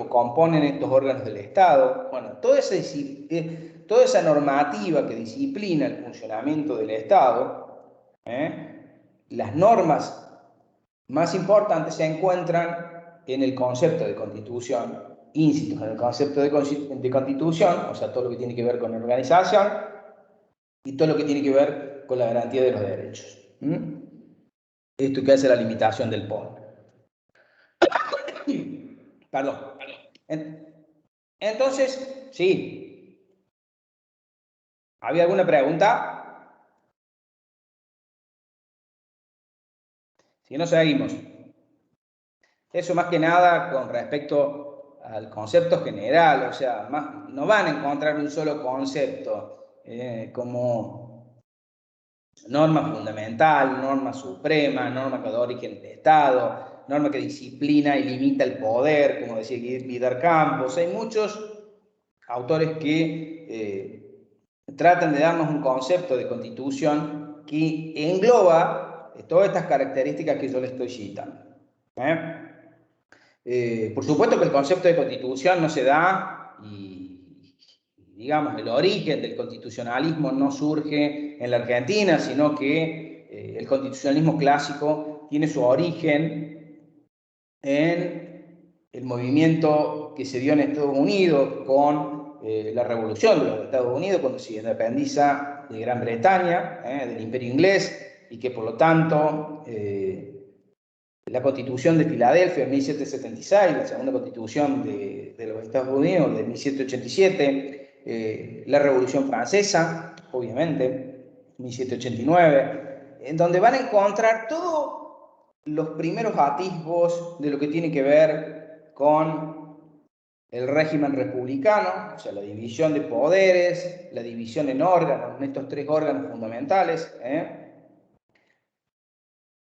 componen estos órganos del Estado. Bueno, toda esa normativa que disciplina el funcionamiento del Estado, las normas más importantes se encuentran en el concepto de constitución, insisto, en el concepto de constitución, o sea, todo lo que tiene que ver con organización y todo lo que tiene que ver con la garantía de los derechos. Esto que hace la limitación del poder. Perdón. Entonces, sí. ¿Había alguna pregunta? Si no, seguimos. Eso más que nada con respecto al concepto general, o sea, no van a encontrar un solo concepto como norma fundamental, norma suprema, norma que da origen al Estado, norma que disciplina y limita el poder, como decía Vidar Campos. Hay muchos autores que tratan de darnos un concepto de constitución que engloba todas estas características que yo les estoy citando. Por supuesto que el concepto de constitución no se da y, digamos, el origen del constitucionalismo no surge en la Argentina, sino que el constitucionalismo clásico tiene su origen en el movimiento que se dio en Estados Unidos con la revolución de los Estados Unidos, cuando se independiza de Gran Bretaña, del Imperio Inglés, y que por lo tanto la Constitución de Filadelfia en 1776, la segunda Constitución de los Estados Unidos de 1787, la Revolución Francesa, obviamente, 1789, en donde van a encontrar todos los primeros atisbos de lo que tiene que ver con el régimen republicano, o sea, la división de poderes, la división en órganos, en estos tres órganos fundamentales,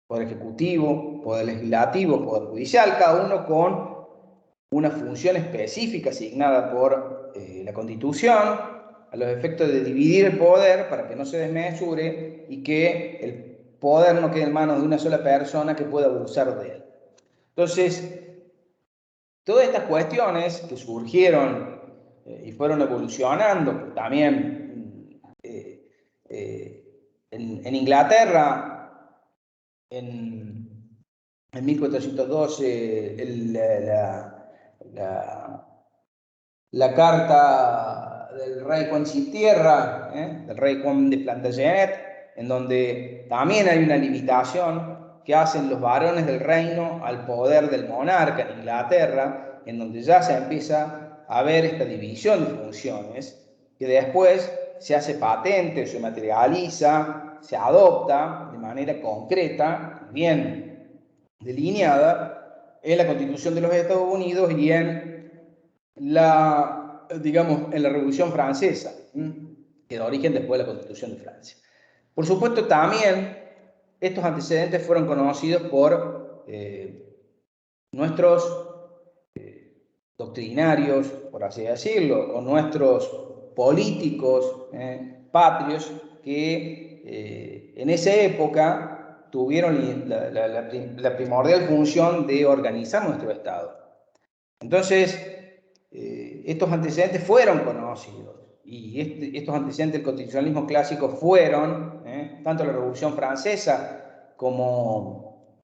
Poder Ejecutivo, Poder Legislativo, Poder Judicial, cada uno con una función específica asignada por la Constitución, a los efectos de dividir el poder para que no se desmesure y que el poder no quede en manos de una sola persona que pueda abusar de él. Entonces, todas estas cuestiones que surgieron y fueron evolucionando también en Inglaterra, en 1412, la carta del rey Juan sin Tierra, del rey Juan de Plantagenet, en donde también hay una limitación que hacen los varones del reino al poder del monarca en Inglaterra, en donde ya se empieza a ver esta división de funciones, que después se hace patente, se materializa, se adopta de manera concreta, bien delineada, en la Constitución de los Estados Unidos y en la Revolución Francesa, que da origen después de la Constitución de Francia. Por supuesto, también estos antecedentes fueron conocidos por nuestros doctrinarios, por así decirlo, o nuestros políticos patrios que en esa época tuvieron la primordial función de organizar nuestro Estado. Entonces, estos antecedentes fueron conocidos y estos antecedentes del constitucionalismo clásico fueron tanto la Revolución Francesa como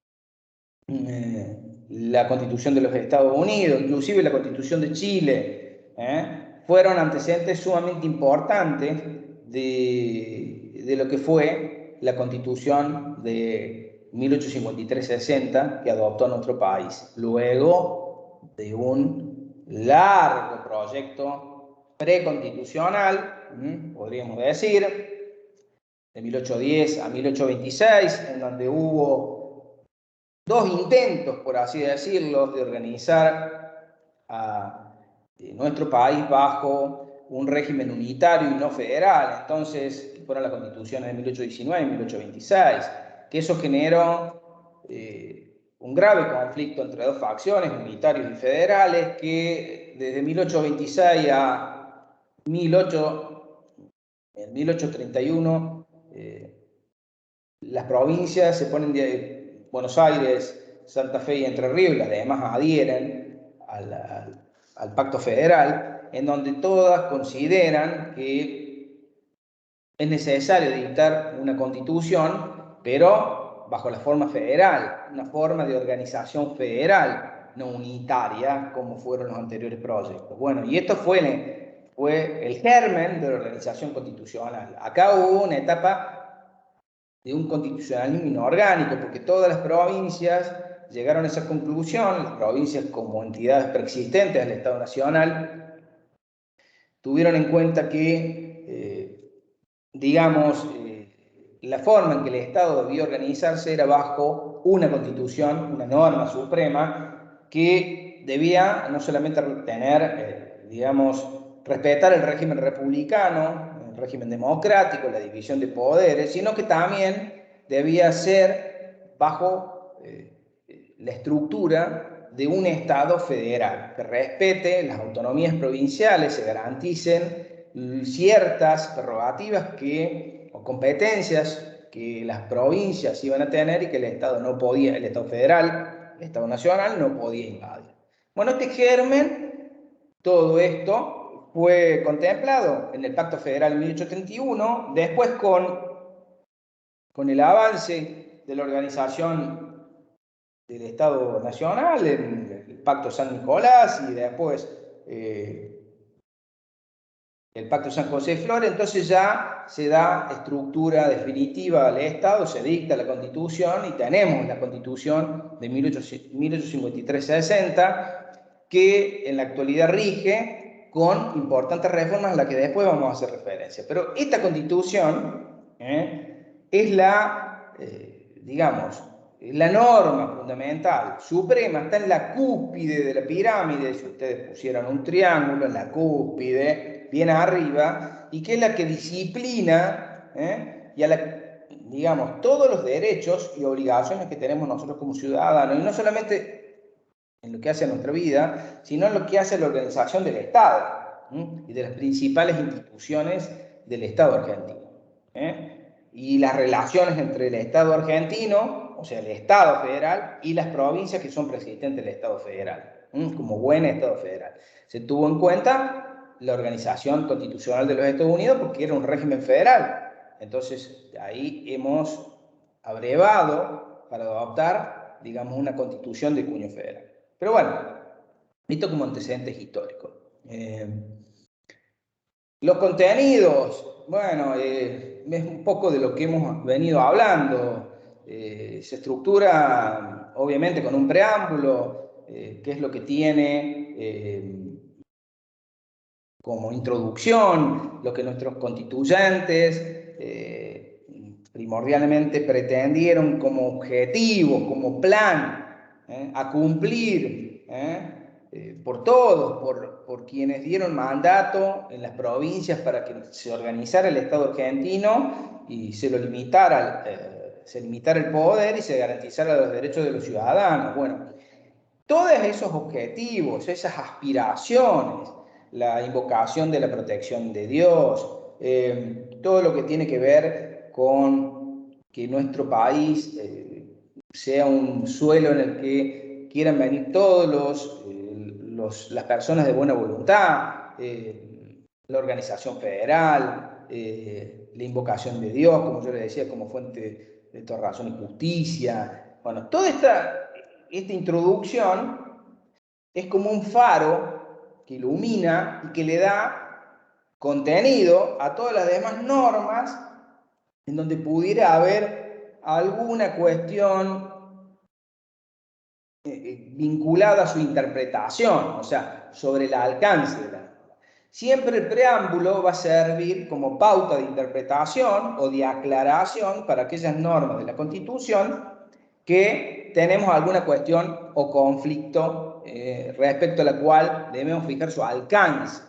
la Constitución de los Estados Unidos, inclusive la Constitución de Chile, fueron antecedentes sumamente importantes de lo que fue la Constitución de 1853-60 que adoptó nuestro país, luego de un largo proyecto preconstitucional, podríamos decir, de 1810 a 1826, en donde hubo dos intentos, por así decirlo, de organizar a nuestro país bajo un régimen unitario y no federal. Entonces, fueron las constituciones de 1819 y 1826, que eso generó un grave conflicto entre dos facciones, unitarios y federales, que desde 1826 a 1831, las provincias se ponen Buenos Aires, Santa Fe y Entre Ríos, y las demás adhieren al Pacto Federal, en donde todas consideran que es necesario dictar una constitución, pero bajo la forma federal, una forma de organización federal, no unitaria, como fueron los anteriores proyectos. Bueno, y esto fue el germen de la organización constitucional. Acá hubo una etapa de un constitucionalismo inorgánico, porque todas las provincias llegaron a esa conclusión, las provincias como entidades preexistentes al Estado Nacional, tuvieron en cuenta que, la forma en que el Estado debía organizarse era bajo una constitución, una norma suprema, que debía no solamente tener, respetar el régimen republicano, el régimen democrático, la división de poderes, sino que también debía ser bajo la estructura de un Estado federal, que respete las autonomías provinciales, se garanticen ciertas prerrogativas o competencias que las provincias iban a tener y que el Estado no podía, el Estado federal, el Estado nacional no podía invadir. Bueno, este germen, todo esto fue contemplado en el Pacto Federal de 1831, después con el avance de la organización del Estado Nacional, en el Pacto San Nicolás y después el Pacto San José de Flores, entonces ya se da estructura definitiva al Estado, se dicta la Constitución y tenemos la Constitución de 1853-60 que en la actualidad rige con importantes reformas a las que después vamos a hacer referencia. Pero esta Constitución es la norma fundamental, suprema, está en la cúspide de la pirámide, si ustedes pusieran un triángulo en la cúspide, bien arriba, y que es la que disciplina todos los derechos y obligaciones que tenemos nosotros como ciudadanos, y no solamente en lo que hace a nuestra vida, sino en lo que hace a la organización del Estado y de las principales instituciones del Estado argentino. Y las relaciones entre el Estado argentino, o sea, el Estado federal, y las provincias que son preexistentes del Estado federal, como buen Estado federal. Se tuvo en cuenta la organización constitucional de los Estados Unidos porque era un régimen federal. Entonces, ahí hemos abrevado para adoptar, una constitución de cuño federal. Pero bueno, esto como antecedentes históricos. Los contenidos, bueno, es un poco de lo que hemos venido hablando. Se estructura, obviamente, con un preámbulo, que es lo que tiene como introducción, lo que nuestros constituyentes primordialmente pretendieron como objetivo, como plan a cumplir por todos, por quienes dieron mandato en las provincias para que se organizara el Estado argentino y se limitara el poder y se garantizara los derechos de los ciudadanos. Bueno, todos esos objetivos, esas aspiraciones, la invocación de la protección de Dios, todo lo que tiene que ver con que nuestro país sea un suelo en el que quieran venir todos las personas de buena voluntad, la organización federal, la invocación de Dios, como yo les decía, como fuente de toda razón y justicia. Bueno, toda esta introducción es como un faro que ilumina y que le da contenido a todas las demás normas en donde pudiera haber alguna cuestión vinculada a su interpretación, o sea, sobre el alcance de la norma. Siempre el preámbulo va a servir como pauta de interpretación o de aclaración para aquellas normas de la Constitución que tenemos alguna cuestión o conflicto respecto a la cual debemos fijar su alcance.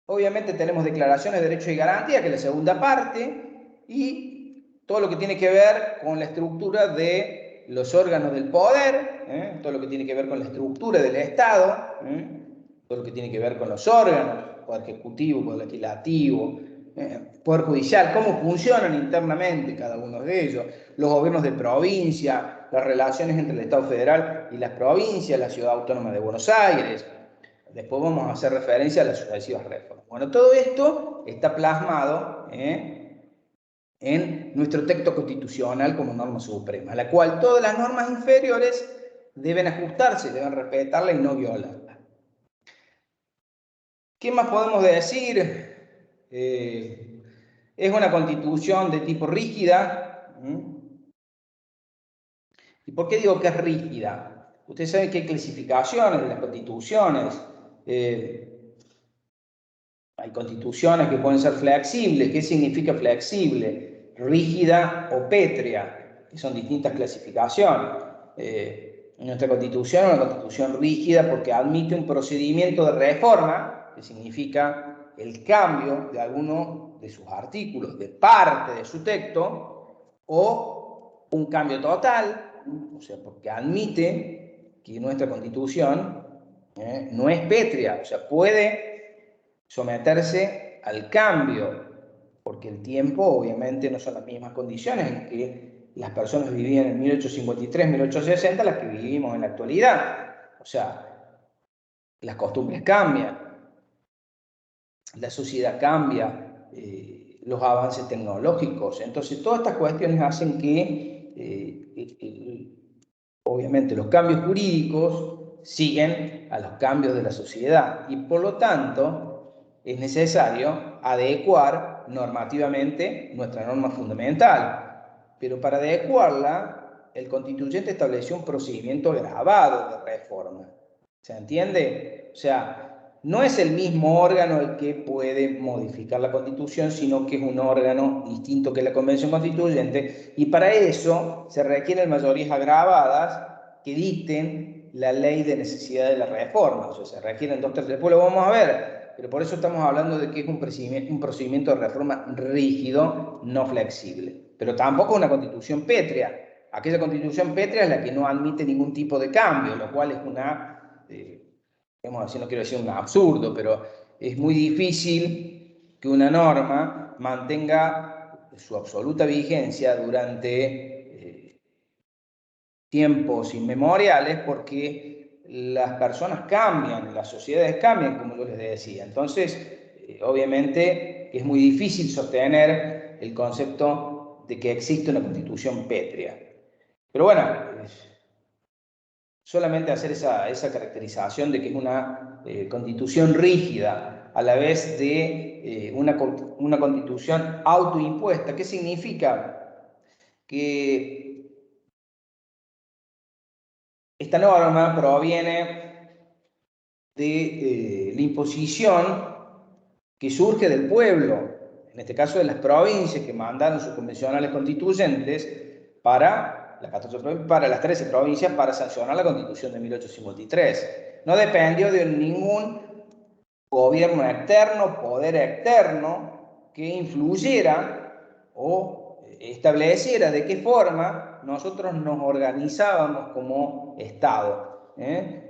Obviamente tenemos declaraciones de derechos y garantías, que es la segunda parte, y todo lo que tiene que ver con la estructura de los órganos del poder, todo lo que tiene que ver con la estructura del Estado, todo lo que tiene que ver con los órganos, poder ejecutivo, poder legislativo, poder judicial, cómo funcionan internamente cada uno de ellos, los gobiernos de provincia, las relaciones entre el Estado federal y las provincias, la Ciudad Autónoma de Buenos Aires. Después vamos a hacer referencia a las sucesivas reformas. Bueno, todo esto está plasmado en nuestro texto constitucional como norma suprema, a la cual todas las normas inferiores deben ajustarse, deben respetarla y no violarla. ¿Qué más podemos decir? Es una constitución de tipo rígida. ¿Y por qué digo que es rígida? Ustedes saben que hay clasificaciones de las constituciones. Hay constituciones que pueden ser flexibles. ¿Qué significa flexible? Rígida o pétrea, que son distintas clasificaciones. Nuestra constitución es una constitución rígida porque admite un procedimiento de reforma, que significa el cambio de alguno de sus artículos, de parte de su texto, o un cambio total, o sea, porque admite que nuestra constitución no es pétrea, o sea, puede someterse al cambio, porque el tiempo obviamente no son las mismas condiciones en que las personas vivían en 1853, 1860, las que vivimos en la actualidad. O sea, las costumbres cambian, la sociedad cambia, los avances tecnológicos. Entonces, todas estas cuestiones hacen que, obviamente, los cambios jurídicos siguen a los cambios de la sociedad y, por lo tanto, es necesario adecuar normativamente nuestra norma fundamental. Pero para adecuarla, el constituyente estableció un procedimiento agravado de reforma. ¿Se entiende? O sea, no es el mismo órgano el que puede modificar la Constitución, sino que es un órgano distinto que la Convención Constituyente, y para eso se requieren mayorías agravadas que dicten la ley de necesidad de la reforma. O sea, se requieren 2/3. Después lo vamos a ver, pero por eso estamos hablando de que es un procedimiento de reforma rígido, no flexible. Pero tampoco una constitución pétrea. Aquella constitución pétrea es la que no admite ningún tipo de cambio, lo cual es una, digamos así, no quiero decir un absurdo, pero es muy difícil que una norma mantenga su absoluta vigencia durante tiempos inmemoriales, porque las personas cambian, las sociedades cambian, como yo les decía. Entonces, obviamente, es muy difícil sostener el concepto de que existe una constitución pétrea. Pero bueno, solamente hacer esa caracterización de que es una constitución rígida a la vez de una constitución autoimpuesta. ¿Qué significa? Que esta norma proviene de la imposición que surge del pueblo, en este caso de las provincias que mandaron sus convencionales constituyentes para las 13 provincias para sancionar la Constitución de 1853. No dependió de ningún gobierno externo, poder externo que influyera o estableciera de qué forma nosotros nos organizábamos como Estado.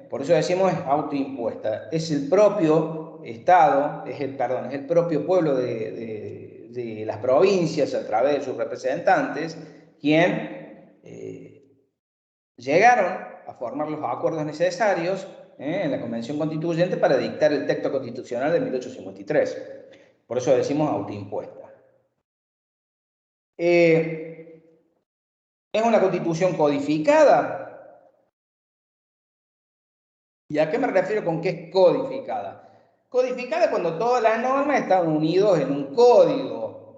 Por eso decimos es autoimpuesta. Es el propio Estado, es el propio pueblo de las provincias a través de sus representantes quien llegaron a formar los acuerdos necesarios en la Convención Constituyente para dictar el texto constitucional de 1853. Por eso decimos autoimpuesta. ¿Es una constitución codificada? ¿Y a qué me refiero con que es codificada? Codificada cuando todas las normas están unidas en un código,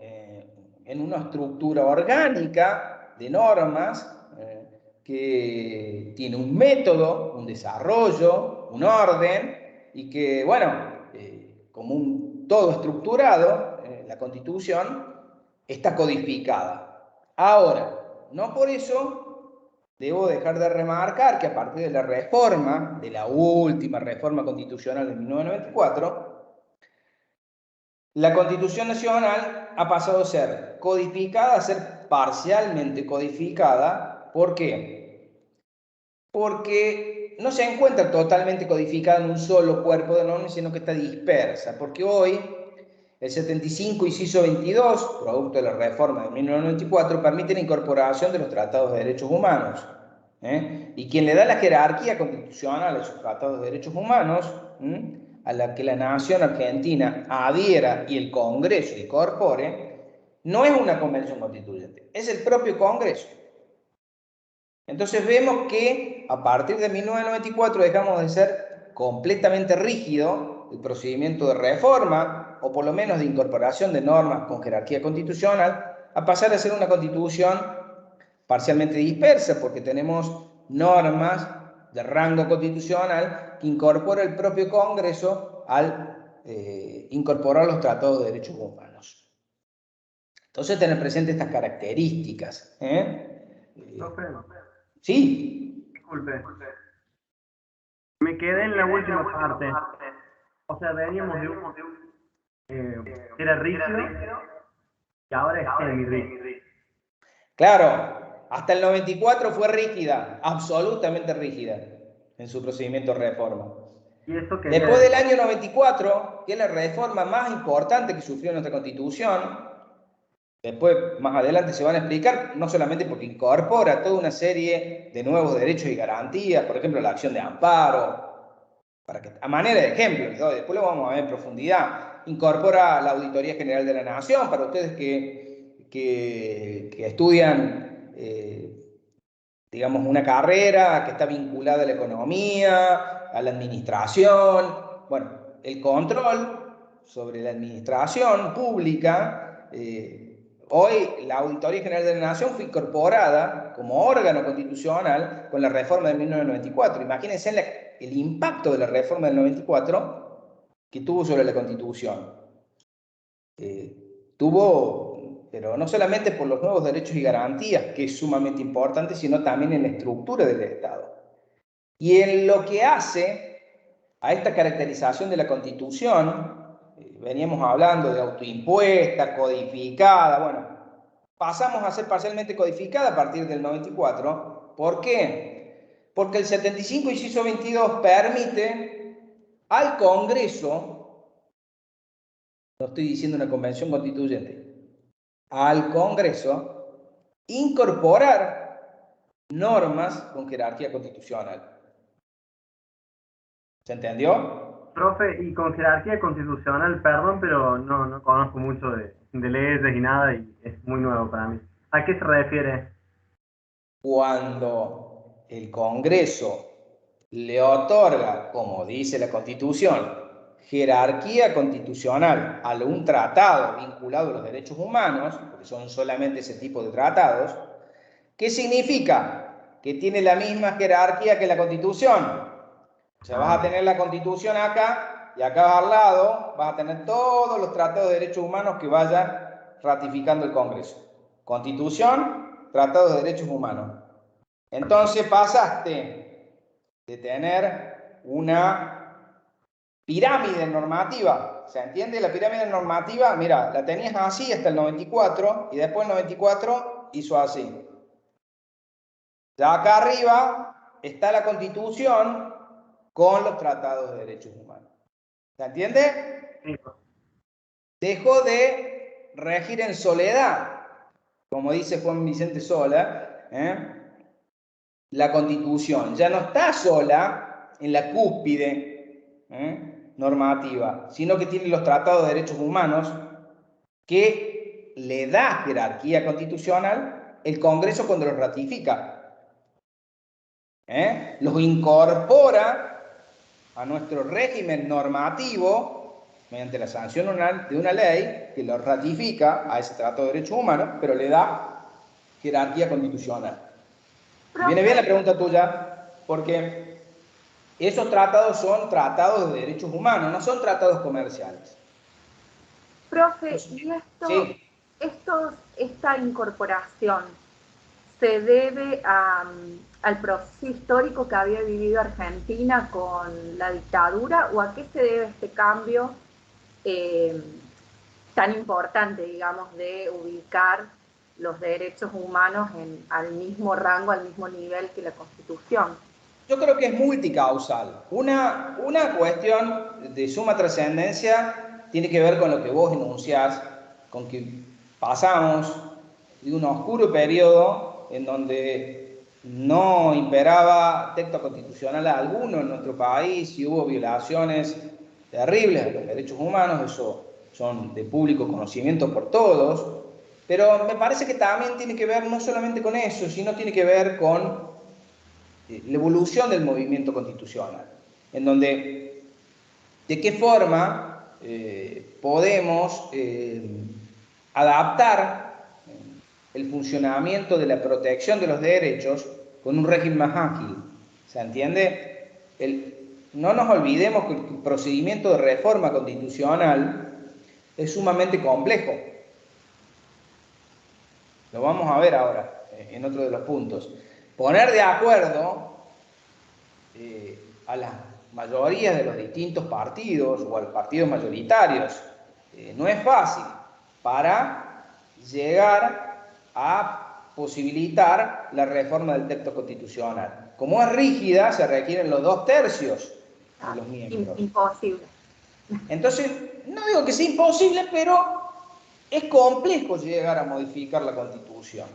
en una estructura orgánica de normas que tiene un método, un desarrollo, un orden, y que, bueno, como un todo estructurado, la Constitución está codificada. Ahora, no por eso debo dejar de remarcar que a partir de la reforma, de la última reforma constitucional de 1994, la Constitución Nacional ha pasado a ser codificada, a ser parcialmente codificada. ¿Por qué? Porque no se encuentra totalmente codificada en un solo cuerpo de normas, sino que está dispersa. Porque hoy el 75, inciso 22, producto de la reforma de 1994, permite la incorporación de los tratados de derechos humanos. Y quien le da la jerarquía constitucional a esos tratados de derechos humanos, a la que la nación argentina adhiera y el Congreso incorpore, no es una convención constituyente, es el propio Congreso. Entonces vemos que a partir de 1994 dejamos de ser completamente rígido el procedimiento de reforma, o por lo menos de incorporación de normas con jerarquía constitucional, a pasar a ser una constitución parcialmente dispersa, porque tenemos normas de rango constitucional que incorpora el propio Congreso al incorporar los tratados de derechos humanos. Entonces, tener presente estas características. Sí. Disculpe. Me quedé en la última parte. O sea, veníamos de un... era rígido y ahora es semi-rígido. Claro, hasta el 94 fue rígida, absolutamente rígida, en su procedimiento de reforma. ¿Y eso qué Después del año 94, que es la reforma más importante que sufrió nuestra Constitución, después, más adelante, se van a explicar, no solamente porque incorpora toda una serie de nuevos derechos y garantías, por ejemplo, la acción de amparo, para que, a manera de ejemplo, ¿no? Después lo vamos a ver en profundidad, incorpora la Auditoría General de la Nación, para ustedes que estudian, digamos, una carrera que está vinculada a la economía, a la administración, bueno, el control sobre la administración pública. Hoy la Auditoría General de la Nación fue incorporada como órgano constitucional con la reforma de 1994. Imagínense el impacto de la reforma del 94 que tuvo sobre la Constitución. Pero no solamente por los nuevos derechos y garantías, que es sumamente importante, sino también en la estructura del Estado. Y en lo que hace a esta caracterización de la Constitución, veníamos hablando de autoimpuesta, codificada, bueno, pasamos a ser parcialmente codificada a partir del 94. ¿Por qué? Porque el 75, inciso 22, permite al Congreso, no estoy diciendo una convención constituyente, al Congreso incorporar normas con jerarquía constitucional. ¿Se entendió? Profe, y con jerarquía constitucional, perdón, pero no conozco mucho de leyes y nada, y es muy nuevo para mí. ¿A qué se refiere? Cuando el Congreso le otorga, como dice la Constitución, jerarquía constitucional a un tratado vinculado a los derechos humanos, porque son solamente ese tipo de tratados, ¿qué significa? Que tiene la misma jerarquía que la Constitución. O sea, vas a tener la Constitución acá y acá al lado vas a tener todos los tratados de derechos humanos que vaya ratificando el Congreso. Constitución, tratados de derechos humanos. Entonces pasaste de tener una pirámide normativa. ¿Se entiende? La pirámide normativa, mira, la tenías así hasta el 94 y después el 94 hizo así. Ya acá arriba está la Constitución con los tratados de derechos humanos. ¿Se entiende? Sí. Dejó de regir en soledad, como dice Juan Vicente Sola, la Constitución. Ya no está sola en la cúspide normativa, sino que tiene los tratados de derechos humanos que le da jerarquía constitucional el Congreso cuando los ratifica. Los incorpora a nuestro régimen normativo mediante la sanción de una ley que lo ratifica a ese Tratado de Derechos Humanos, pero le da jerarquía constitucional. Viene bien la pregunta tuya, porque esos tratados son tratados de derechos humanos, no son tratados comerciales. Profe, ¿y esta incorporación se debe al proceso histórico que había vivido Argentina con la dictadura, o a qué se debe este cambio tan importante, digamos, de ubicar los derechos humanos al mismo rango, al mismo nivel que la Constitución? Yo creo que es multicausal. Una cuestión de suma trascendencia tiene que ver con lo que vos enunciás, con que pasamos de un oscuro periodo en donde no imperaba texto constitucional alguno en nuestro país y hubo violaciones terribles de los derechos humanos, eso son de público conocimiento por todos, pero me parece que también tiene que ver no solamente con eso, sino tiene que ver con la evolución del movimiento constitucional, en donde de qué forma podemos adaptar el funcionamiento de la protección de los derechos con un régimen más ágil. ¿Se entiende? No nos olvidemos que el procedimiento de reforma constitucional es sumamente complejo. Lo vamos a ver ahora en otro de los puntos. Poner de acuerdo a las mayorías de los distintos partidos o a los partidos mayoritarios no es fácil para llegar a posibilitar la reforma del texto constitucional. Como es rígida, se requieren los 2/3 de los miembros. Imposible. Entonces, no digo que sea imposible, pero es complejo llegar a modificar la Constitución.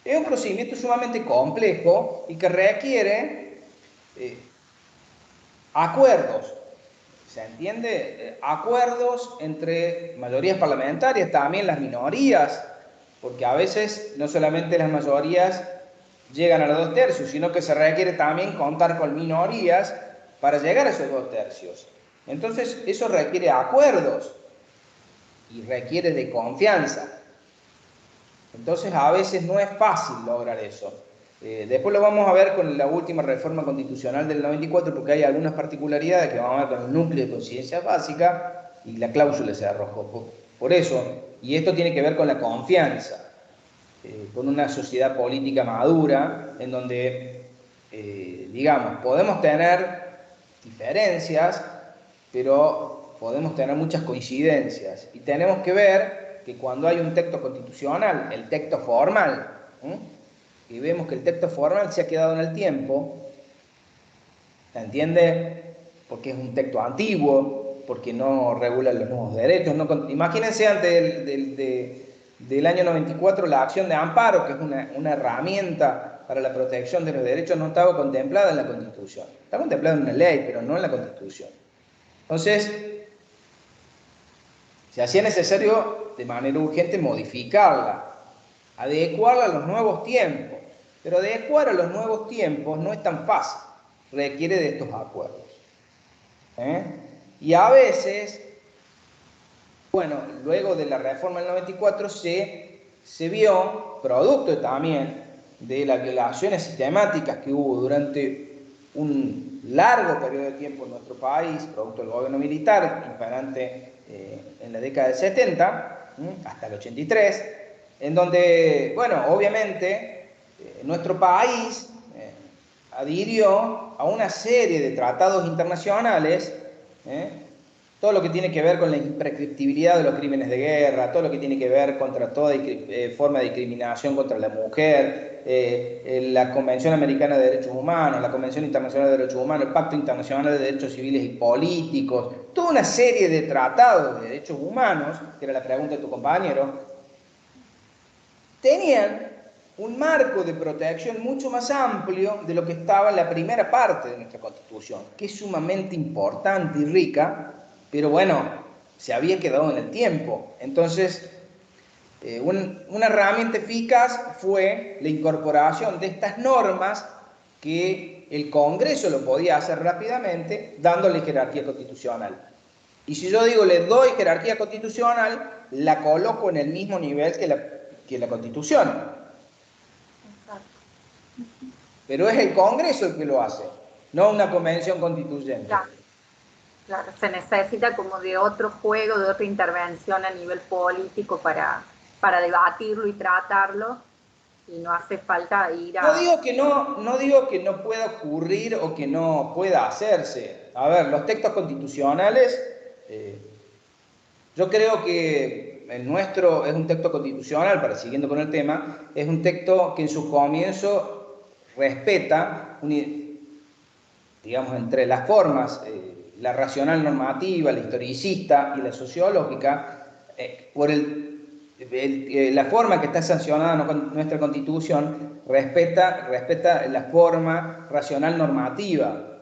Es un procedimiento sumamente complejo y que requiere acuerdos. ¿Se entiende? Acuerdos entre mayorías parlamentarias, también las minorías, porque a veces no solamente las mayorías llegan a los 2/3, sino que se requiere también contar con minorías para llegar a esos 2/3. Entonces, eso requiere acuerdos y requiere de confianza. Entonces, a veces no es fácil lograr eso. Después lo vamos a ver con la última reforma constitucional del 94, porque hay algunas particularidades que vamos a ver con el núcleo de conciencia básica y la cláusula se arrojó. Por eso, y esto tiene que ver con la confianza, con una sociedad política madura, en donde, digamos, podemos tener diferencias, pero podemos tener muchas coincidencias. Y tenemos que ver que cuando hay un texto constitucional, el texto formal, y vemos que el texto formal se ha quedado en el tiempo, ¿se entiende? Porque es un texto antiguo, porque no regula los nuevos derechos. Imagínense antes del año 94 la acción de amparo, que es una herramienta para la protección de los derechos, no estaba contemplada en la Constitución. Está contemplada en una ley, pero no en la Constitución. Entonces, se hacía necesario de manera urgente modificarla, adecuarla a los nuevos tiempos. Pero adecuar a los nuevos tiempos no es tan fácil, requiere de estos acuerdos. Y a veces, bueno, luego de la reforma del 94 se vio, producto también de las violaciones sistemáticas que hubo durante un largo periodo de tiempo en nuestro país, producto del gobierno militar imperante en la década del 70 hasta el 83, en donde, bueno, obviamente nuestro país adhirió a una serie de tratados internacionales, todo lo que tiene que ver con la imprescriptibilidad de los crímenes de guerra, todo lo que tiene que ver contra toda forma de discriminación contra la mujer, la Convención Americana de Derechos Humanos, la Convención Internacional de Derechos Humanos, el Pacto Internacional de Derechos Civiles y Políticos, toda una serie de tratados de derechos humanos, que era la pregunta de tu compañero, tenían un marco de protección mucho más amplio de lo que estaba en la primera parte de nuestra Constitución, que es sumamente importante y rica, pero bueno, se había quedado en el tiempo. Entonces, una herramienta eficaz fue la incorporación de estas normas que el Congreso lo podía hacer rápidamente, dándole jerarquía constitucional. Y si yo digo le doy jerarquía constitucional, la coloco en el mismo nivel que la Constitución. Pero es el Congreso el que lo hace, no una convención constituyente. Claro, se necesita como de otro juego, de otra intervención a nivel político para debatirlo y tratarlo, y no hace falta ir a... No digo que no pueda ocurrir o que no pueda hacerse. A ver, los textos constitucionales, yo creo que el nuestro es un texto constitucional, para siguiendo con el tema, es un texto que en su comienzo respeta, digamos, entre las formas, la racional normativa, la historicista y la sociológica, por la forma que está sancionada nuestra Constitución, respeta la forma racional normativa,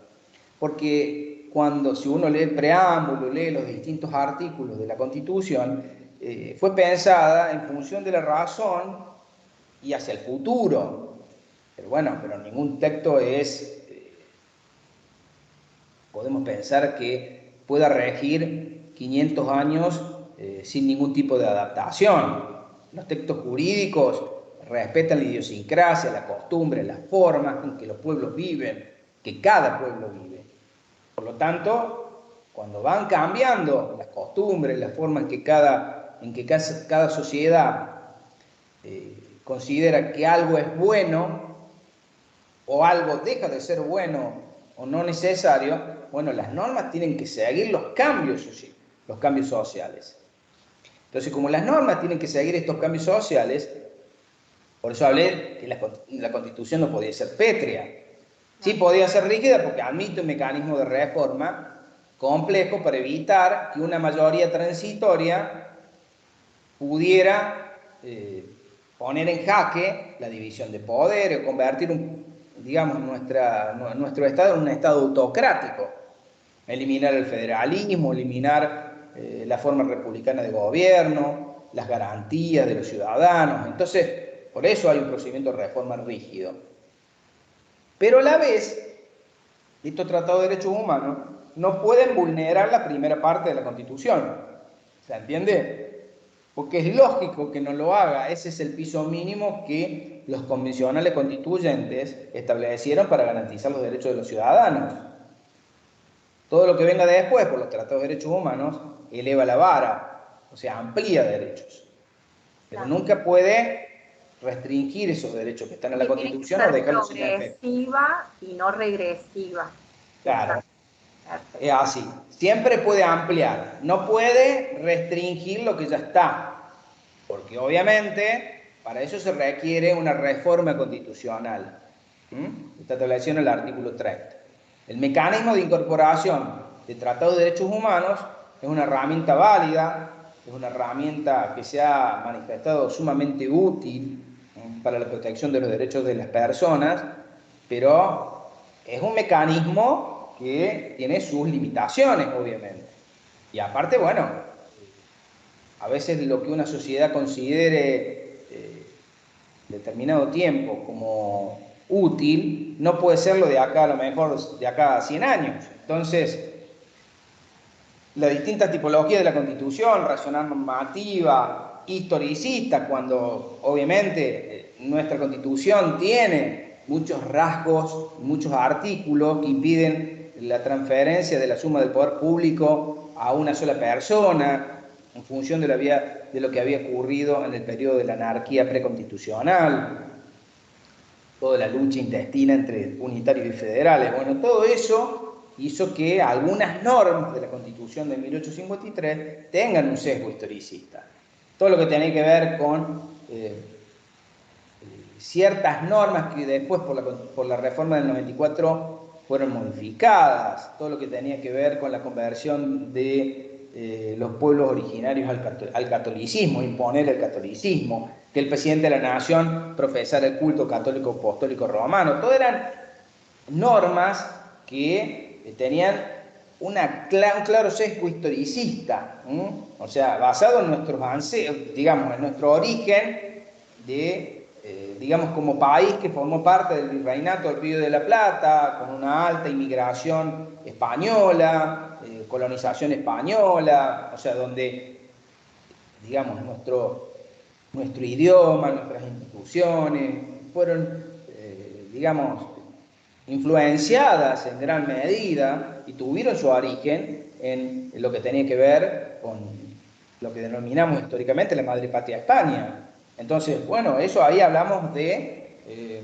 porque si uno lee el preámbulo, lee los distintos artículos de la Constitución, fue pensada en función de la razón y hacia el futuro. Pero bueno, pero ningún texto podemos pensar que pueda regir 500 años sin ningún tipo de adaptación. Los textos jurídicos respetan la idiosincrasia, la costumbre, las formas en que los pueblos viven, que cada pueblo vive. Por lo tanto, cuando van cambiando las costumbres, las formas en que cada sociedad considera que algo es bueno o algo deja de ser bueno o no necesario, bueno, las normas tienen que seguir los cambios sociales. Entonces, como las normas tienen que seguir estos cambios sociales, por eso hablé que la Constitución no podía ser pétrea. Sí podía ser rígida porque admite un mecanismo de reforma complejo para evitar que una mayoría transitoria pudiera poner en jaque la división de poder o convertir, digamos, nuestro Estado en un Estado autocrático. Eliminar el federalismo, eliminar la forma republicana de gobierno, las garantías de los ciudadanos. Entonces, por eso hay un procedimiento de reforma rígido. Pero a la vez, estos tratados de derechos humanos no pueden vulnerar la primera parte de la Constitución. ¿Se entiende? Porque es lógico que no lo haga. Ese es el piso mínimo que los convencionales constituyentes establecieron para garantizar los derechos de los ciudadanos. Todo lo que venga después por los tratados de derechos humanos eleva la vara, o sea, amplía derechos. Pero nunca puede restringir esos derechos que están en la Constitución o dejarlos sin efecto. Progresiva y no regresiva. Claro, es así. Siempre puede ampliar, no puede restringir lo que ya está, porque obviamente para eso se requiere una reforma constitucional. Está establecido en el artículo 30. El mecanismo de incorporación de tratados de derechos humanos es una herramienta válida, es una herramienta que se ha manifestado sumamente útil para la protección de los derechos de las personas, pero es un mecanismo que tiene sus limitaciones, obviamente. Y aparte, bueno, a veces lo que una sociedad considere determinado tiempo como útil, no puede serlo de acá, a lo mejor de acá a 100 años. Entonces, las distintas tipologías de la Constitución, racional normativa, historicista, cuando obviamente nuestra Constitución tiene muchos rasgos, muchos artículos que impiden la transferencia de la suma del poder público a una sola persona, en función de lo que había ocurrido en el periodo de la anarquía preconstitucional, toda la lucha intestina entre unitarios y federales. Bueno, todo eso hizo que algunas normas de la Constitución de 1853 tengan un sesgo historicista. Todo lo que tiene que ver con ciertas normas que después por la reforma del 94 fueron modificadas, todo lo que tenía que ver con la conversión de los pueblos originarios al catolicismo, imponer el catolicismo, que el presidente de la nación profesara el culto católico apostólico romano. Todo eran normas que tenían un claro sesgo historicista, o sea, basado en nuestros ancestros, digamos, en nuestro origen digamos, como país que formó parte del virreinato del Río de la Plata, con una alta inmigración española, colonización española, o sea, donde, digamos, nuestro idioma, nuestras instituciones fueron, digamos, influenciadas en gran medida y tuvieron su origen en lo que tenía que ver con lo que denominamos históricamente la madre patria España. Entonces, bueno, eso ahí hablamos de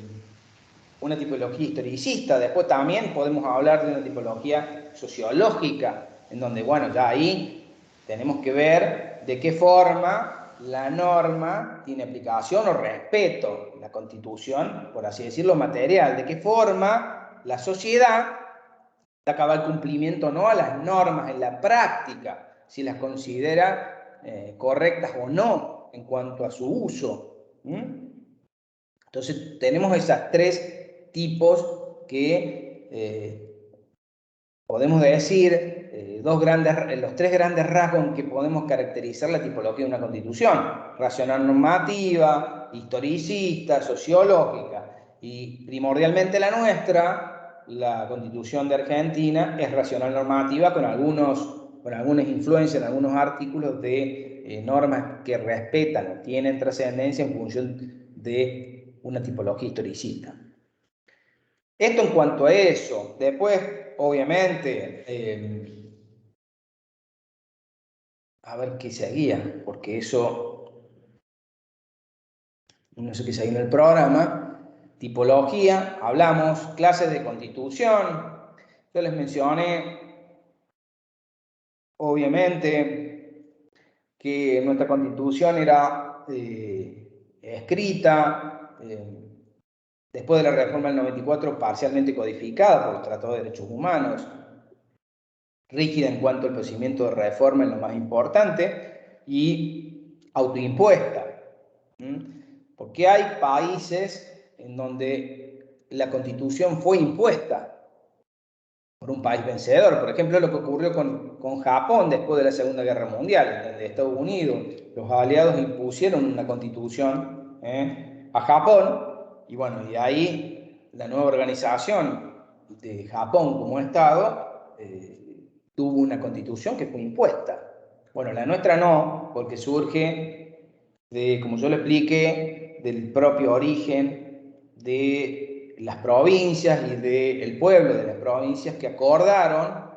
una tipología historicista. Después también podemos hablar de una tipología sociológica, en donde, bueno, ya ahí tenemos que ver de qué forma la norma tiene aplicación o respeto, la Constitución, por así decirlo, material, de qué forma la sociedad acaba el cumplimiento o no a las normas en la práctica, si las considera correctas o no en cuanto a su uso. Entonces tenemos esas tres tipos que podemos decir, los tres grandes rasgos que podemos caracterizar la tipología de una constitución: racional normativa, historicista, sociológica. Y primordialmente la nuestra, la Constitución de Argentina, es racional normativa con algunas influencias en algunos artículos de normas que respetan o tienen trascendencia en función de una tipología historicista. Esto en cuanto a eso. Después, obviamente, a ver qué seguía, porque eso, no sé qué seguía en el programa. Tipología, hablamos, clases de constitución. Yo les mencioné, obviamente, que nuestra constitución era escrita después de la reforma del 94, parcialmente codificada por el Tratado de Derechos Humanos, rígida en cuanto al procedimiento de reforma en lo más importante y autoimpuesta. Porque hay países en donde la Constitución fue impuesta por un país vencedor. Por ejemplo, lo que ocurrió con Japón después de la Segunda Guerra Mundial, en donde Estados Unidos, los aliados impusieron una Constitución a Japón, y bueno, y ahí la nueva organización de Japón como Estado tuvo una Constitución que fue impuesta. Bueno, la nuestra no, porque surge de, como yo lo expliqué, del propio origen de las provincias y del pueblo de las provincias que acordaron,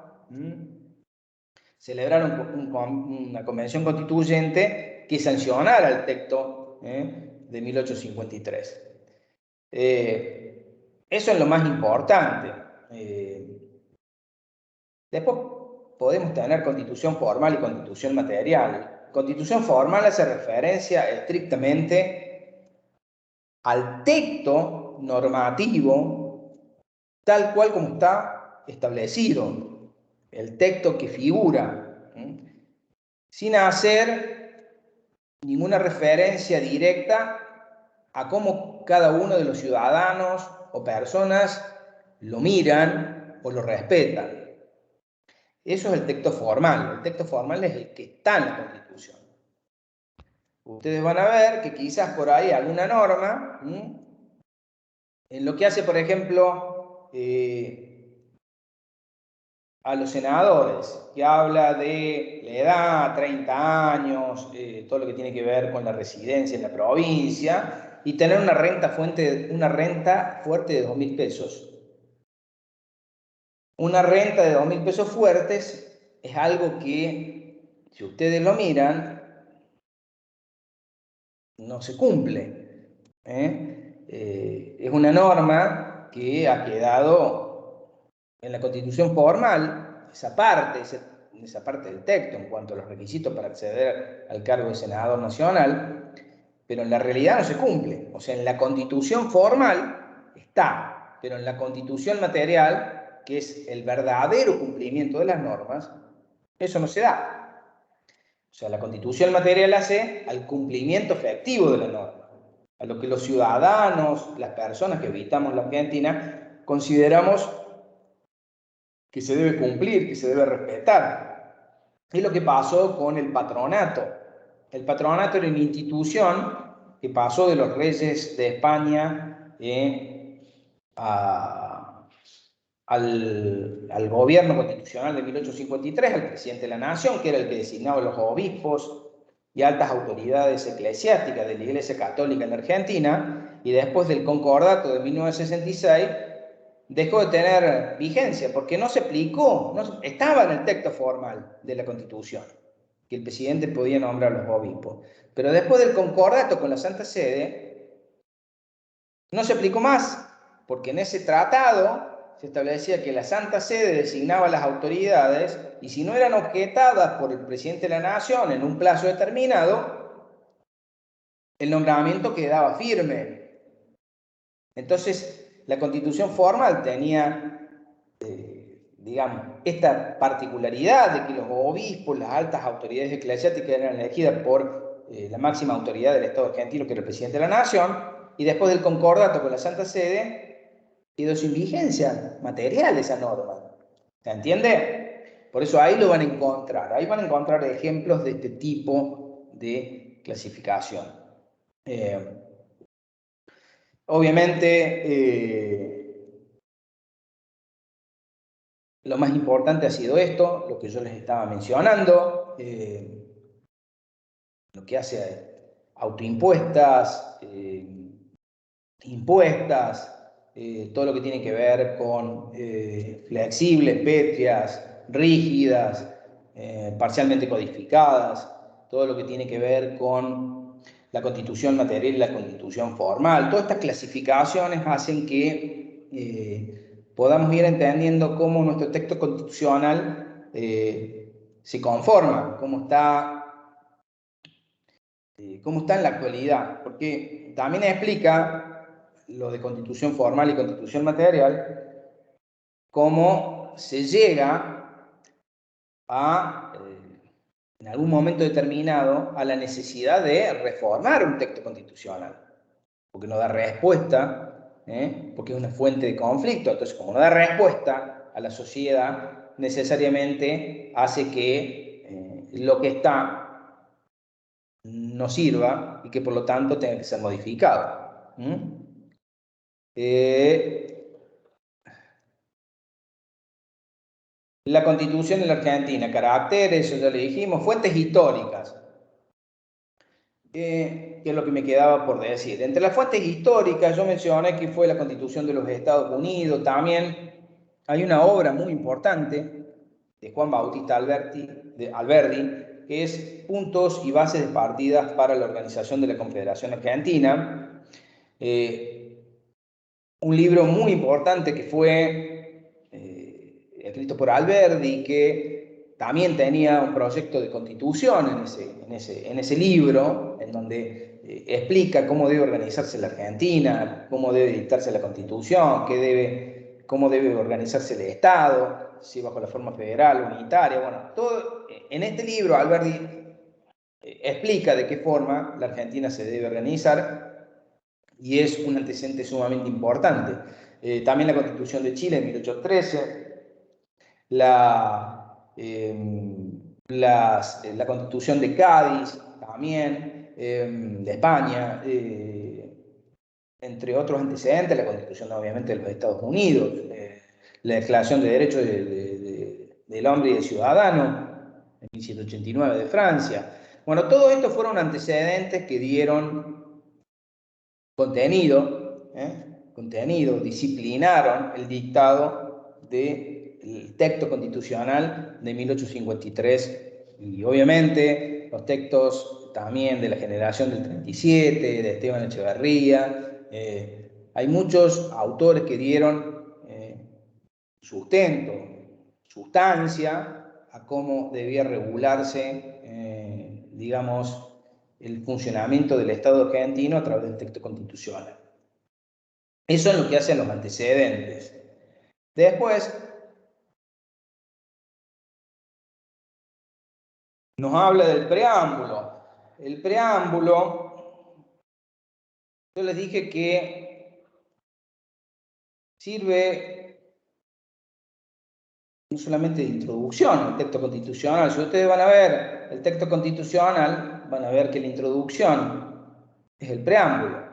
celebraron una convención constituyente que sancionara el texto de 1853. Eso es lo más importante. Después podemos tener constitución formal y constitución material. Constitución formal hace referencia estrictamente al texto normativo tal cual como está establecido, el texto que figura, sin hacer ninguna referencia directa a cómo cada uno de los ciudadanos o personas lo miran o lo respetan. Eso es el texto formal. El texto formal es el que está en la Constitución. Ustedes van a ver que quizás por ahí alguna norma, en lo que hace, por ejemplo, a los senadores, que habla de la edad, 30 años, todo lo que tiene que ver con la residencia en la provincia, y tener una renta fuerte de 2.000 pesos. Una renta de 2.000 pesos fuertes es algo que, si ustedes lo miran, no se cumple. Es una norma que ha quedado en la Constitución formal, esa parte del texto en cuanto a los requisitos para acceder al cargo de senador nacional, pero en la realidad no se cumple. O sea, en la Constitución formal está, pero en la Constitución material, que es el verdadero cumplimiento de las normas, eso no se da. O sea, la Constitución material hace al cumplimiento efectivo de la norma, a lo que los ciudadanos, las personas que habitamos la Argentina, consideramos que se debe cumplir, que se debe respetar. Es lo que pasó con el patronato. El patronato era una institución que pasó de los reyes de España al gobierno constitucional de 1853, al presidente de la nación, que era el que designaba los obispos y altas autoridades eclesiásticas de la Iglesia Católica en la Argentina, y después del concordato de 1966 dejó de tener vigencia porque no se aplicó, estaba en el texto formal de la Constitución que el presidente podía nombrar a los obispos, pero después del concordato con la Santa Sede no se aplicó más, porque en ese tratado se establecía que la Santa Sede designaba las autoridades y si no eran objetadas por el presidente de la Nación en un plazo determinado, el nombramiento quedaba firme. Entonces, la Constitución formal tenía, digamos, esta particularidad de que los obispos, las altas autoridades eclesiásticas eran elegidas por la máxima autoridad del Estado argentino, que era el presidente de la Nación, y después del concordato con la Santa Sede, quedó sin vigencia material esa norma. ¿Se entiende? Por eso ahí lo van a encontrar. Ahí van a encontrar ejemplos de este tipo de clasificación. Obviamente, lo más importante ha sido esto, lo que yo les estaba mencionando, lo que hace autoimpuestas, impuestas, todo lo que tiene que ver con flexibles, pétreas, rígidas, parcialmente codificadas, todo lo que tiene que ver con la constitución material y la constitución formal. Todas estas clasificaciones hacen que podamos ir entendiendo cómo nuestro texto constitucional se conforma, cómo está en la actualidad, porque también explica lo de constitución formal y constitución material, cómo se llega a, en algún momento determinado, a la necesidad de reformar un texto constitucional, porque no da respuesta, porque es una fuente de conflicto. Entonces, como no da respuesta a la sociedad, necesariamente hace que lo que está no sirva y que por lo tanto tenga que ser modificado. La Constitución de la Argentina, caracteres, eso ya le dijimos, fuentes históricas, que es lo que me quedaba por decir. Entre las fuentes históricas yo mencioné que fue la Constitución de los Estados Unidos. También hay una obra muy importante de Juan Bautista Alberdi, que es Puntos y Bases de Partidas para la Organización de la Confederación Argentina. Un libro muy importante que fue escrito por Alberdi, que también tenía un proyecto de constitución en ese libro, en donde explica cómo debe organizarse la Argentina, cómo debe dictarse la Constitución, cómo debe organizarse el Estado, si bajo la forma federal, unitaria. Bueno, todo en este libro Alberdi explica de qué forma la Argentina se debe organizar, y es un antecedente sumamente importante. También la Constitución de Chile en 1813, la Constitución de Cádiz también, de España, entre otros antecedentes, la Constitución obviamente de los Estados Unidos, la Declaración de Derechos del Hombre y del Ciudadano en 1789 de Francia. Bueno, todo esto fueron antecedentes que dieron contenido, disciplinaron el dictado del texto constitucional de 1853, y obviamente los textos también de la generación del 37, de Esteban Echeverría. Hay muchos autores que dieron sustento, sustancia a cómo debía regularse, digamos, el funcionamiento del Estado argentino a través del texto constitucional. Eso es lo que hacen los antecedentes. Después nos habla del preámbulo. El preámbulo, yo les dije que sirve no solamente de introducción al texto constitucional. Si ustedes van a ver el texto constitucional, van a ver que la introducción es el preámbulo.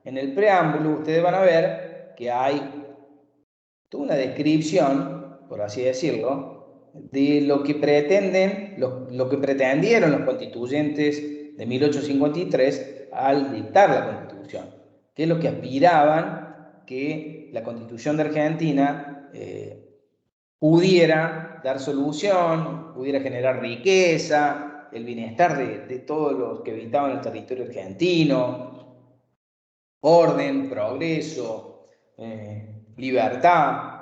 En el preámbulo ustedes van a ver que hay toda una descripción, por así decirlo, de lo que lo que pretendieron los constituyentes de 1853 al dictar la Constitución, que es lo que aspiraban que la Constitución de Argentina pudiera dar solución, pudiera generar riqueza, el bienestar de todos los que habitaban el territorio argentino, orden, progreso, libertad.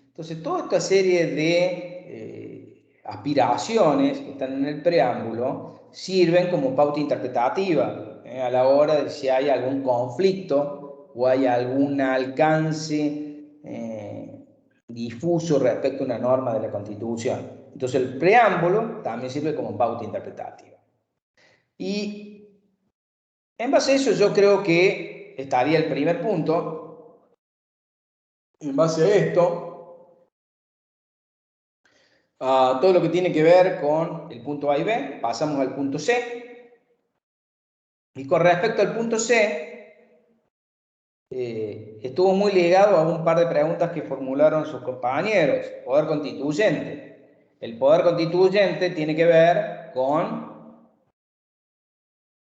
Entonces, toda esta serie de aspiraciones que están en el preámbulo sirven como pauta interpretativa a la hora de si hay algún conflicto o hay algún alcance difuso respecto a una norma de la Constitución. Entonces, el preámbulo también sirve como pauta interpretativa. Y en base a eso, yo creo que estaría el primer punto. En base a esto, todo lo que tiene que ver con el punto A y B, pasamos al punto C. Y con respecto al punto C, estuvo muy ligado a un par de preguntas que formularon sus compañeros. Poder constituyente. El poder constituyente tiene que ver con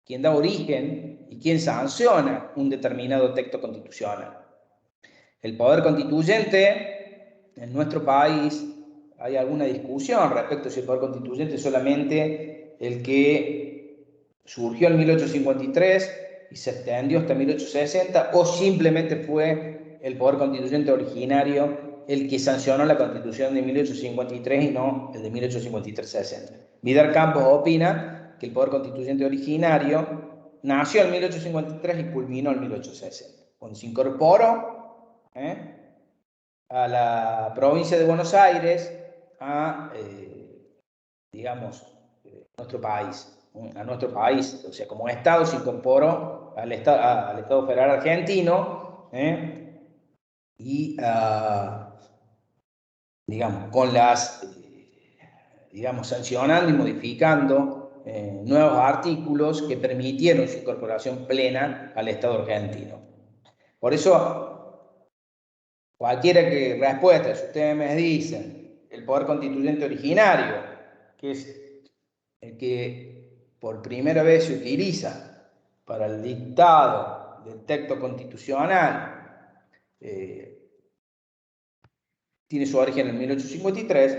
quién da origen y quién sanciona un determinado texto constitucional. El poder constituyente, en nuestro país, hay alguna discusión respecto a si el poder constituyente es solamente el que surgió en 1853 y se extendió hasta 1860, o simplemente fue el poder constituyente originario el que sancionó la Constitución de 1853 y no el de 1853-60. Vidal Campos opina que el poder constituyente originario nació en 1853 y culminó en 1860, cuando se incorporó a la provincia de Buenos Aires, a, digamos, nuestro país, o sea, como Estado se incorporó al Estado Federal Argentino, y, digamos, con las, digamos, sancionando y modificando nuevos artículos que permitieron su incorporación plena al Estado argentino. Por eso, cualquiera que respuesta, si ustedes me dicen el poder constituyente originario, que es el que por primera vez se utiliza para el dictado del texto constitucional, tiene su origen en 1853,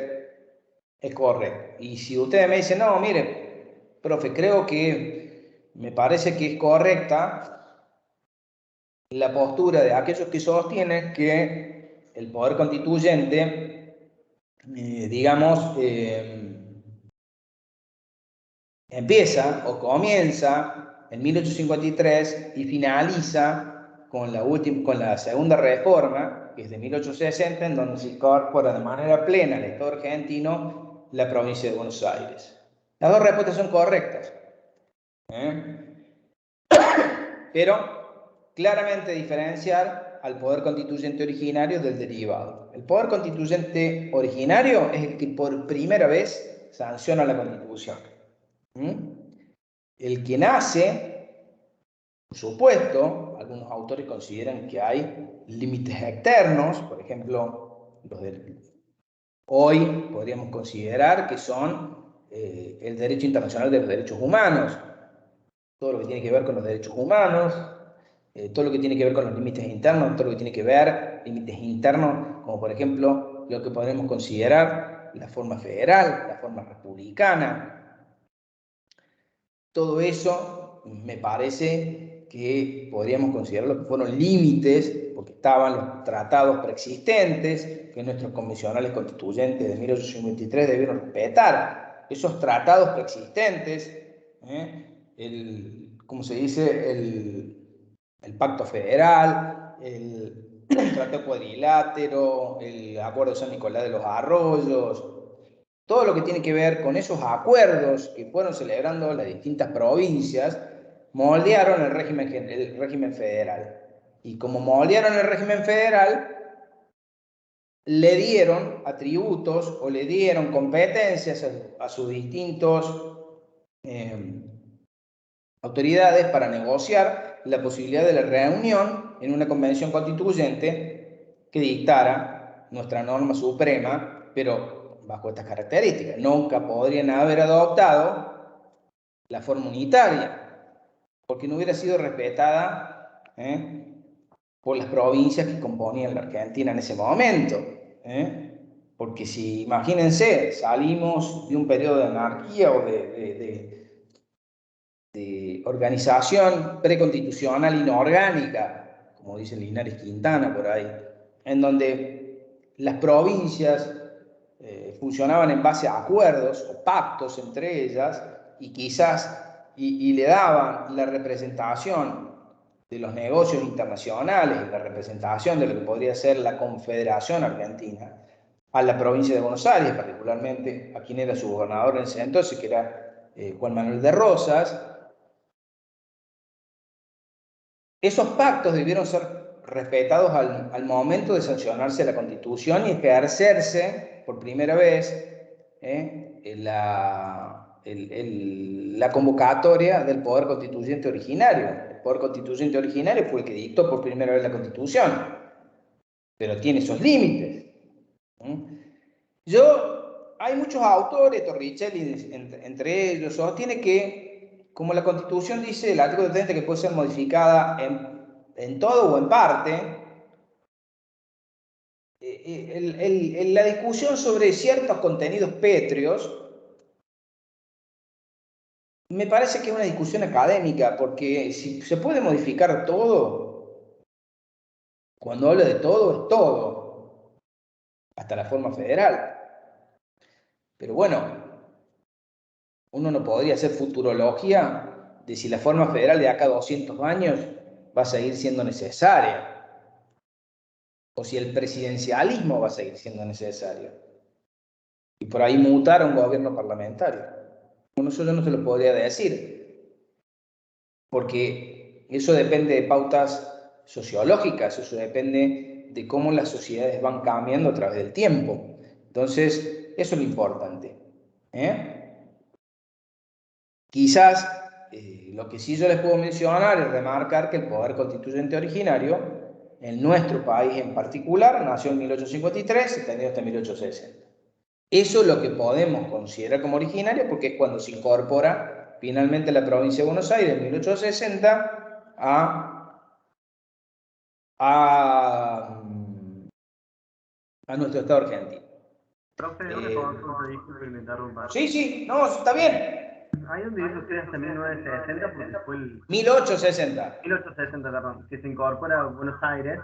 es correcto. Y si ustedes me dicen, no, mire, profe, creo que me parece que es correcta la postura de aquellos que sostienen que el poder constituyente, digamos, empieza o comienza en 1853 y finaliza con la segunda reforma, que es de 1860, en donde se incorpora de manera plena al Estado argentino la provincia de Buenos Aires. Las dos respuestas son correctas, pero claramente diferenciar al poder constituyente originario del derivado. El poder constituyente originario es el que por primera vez sanciona la Constitución. El que nace, por supuesto, algunos autores consideran que hay límites externos, por ejemplo, hoy podríamos considerar que son el derecho internacional de los derechos humanos, todo lo que tiene que ver con los derechos humanos, todo lo que tiene que ver con los límites internos, todo lo que tiene que ver límites internos, como por ejemplo lo que podemos considerar la forma federal, la forma republicana. Todo eso me parece que podríamos considerarlo que fueron límites, porque estaban los tratados preexistentes, que nuestros convencionales constituyentes de 1853 debieron respetar. Esos tratados preexistentes, ¿cómo se dice? El Pacto Federal, el Tratado Cuadrilátero, el Acuerdo de San Nicolás de los Arroyos, todo lo que tiene que ver con esos acuerdos que fueron celebrando las distintas provincias, moldearon el régimen federal. Y como moldearon el régimen federal, le dieron atributos o le dieron competencias a sus distintos autoridades para negociar la posibilidad de la reunión en una convención constituyente que dictara nuestra norma suprema, pero bajo estas características. Nunca podrían haber adoptado la forma unitaria, porque no hubiera sido respetada por las provincias que componían la Argentina en ese momento. Porque si, imagínense, salimos de un periodo de anarquía o de organización preconstitucional inorgánica, como dice Linares Quintana por ahí, en donde las provincias funcionaban en base a acuerdos o pactos entre ellas y quizás y le daban la representación de los negocios internacionales, la representación de lo que podría ser la Confederación Argentina a la provincia de Buenos Aires, particularmente a quien era su gobernador en ese entonces, que era Juan Manuel de Rosas. esos pactos debieron ser respetados al momento de sancionarse la Constitución y ejercerse por primera vez la convocatoria del Poder Constituyente originario. El Poder Constituyente originario fue el que dictó por primera vez la Constitución, pero tiene esos límites. Hay muchos autores, Torricelli entre ellos, sostiene que, como la Constitución dice, el artículo 30, que puede ser modificada en todo o en parte, la discusión sobre ciertos contenidos pétreos me parece que es una discusión académica, porque si se puede modificar todo, cuando hablo de todo, es todo, hasta la forma federal. Pero bueno, uno no podría hacer futurología de si la forma federal de acá a 200 años va a seguir siendo necesaria, o si el presidencialismo va a seguir siendo necesario, y por ahí mutar a un gobierno parlamentario. Bueno, eso yo no te lo podría decir, porque eso depende de pautas sociológicas, eso depende de cómo las sociedades van cambiando a través del tiempo. Entonces, eso es lo importante. Quizás lo que sí yo les puedo mencionar es remarcar que el Poder Constituyente originario, en nuestro país en particular, nació en 1853 y extendido hasta 1860. Eso es lo que podemos considerar como originario, porque es cuando se incorpora finalmente la provincia de Buenos Aires en 1860 a nuestro Estado argentino. Profe, una consulta, disculpe que me interrumpa. Sí, no, está bien. Ahí donde dice usted hasta 1960, porque fue el 1860. 1860, perdón, que se incorpora a Buenos Aires,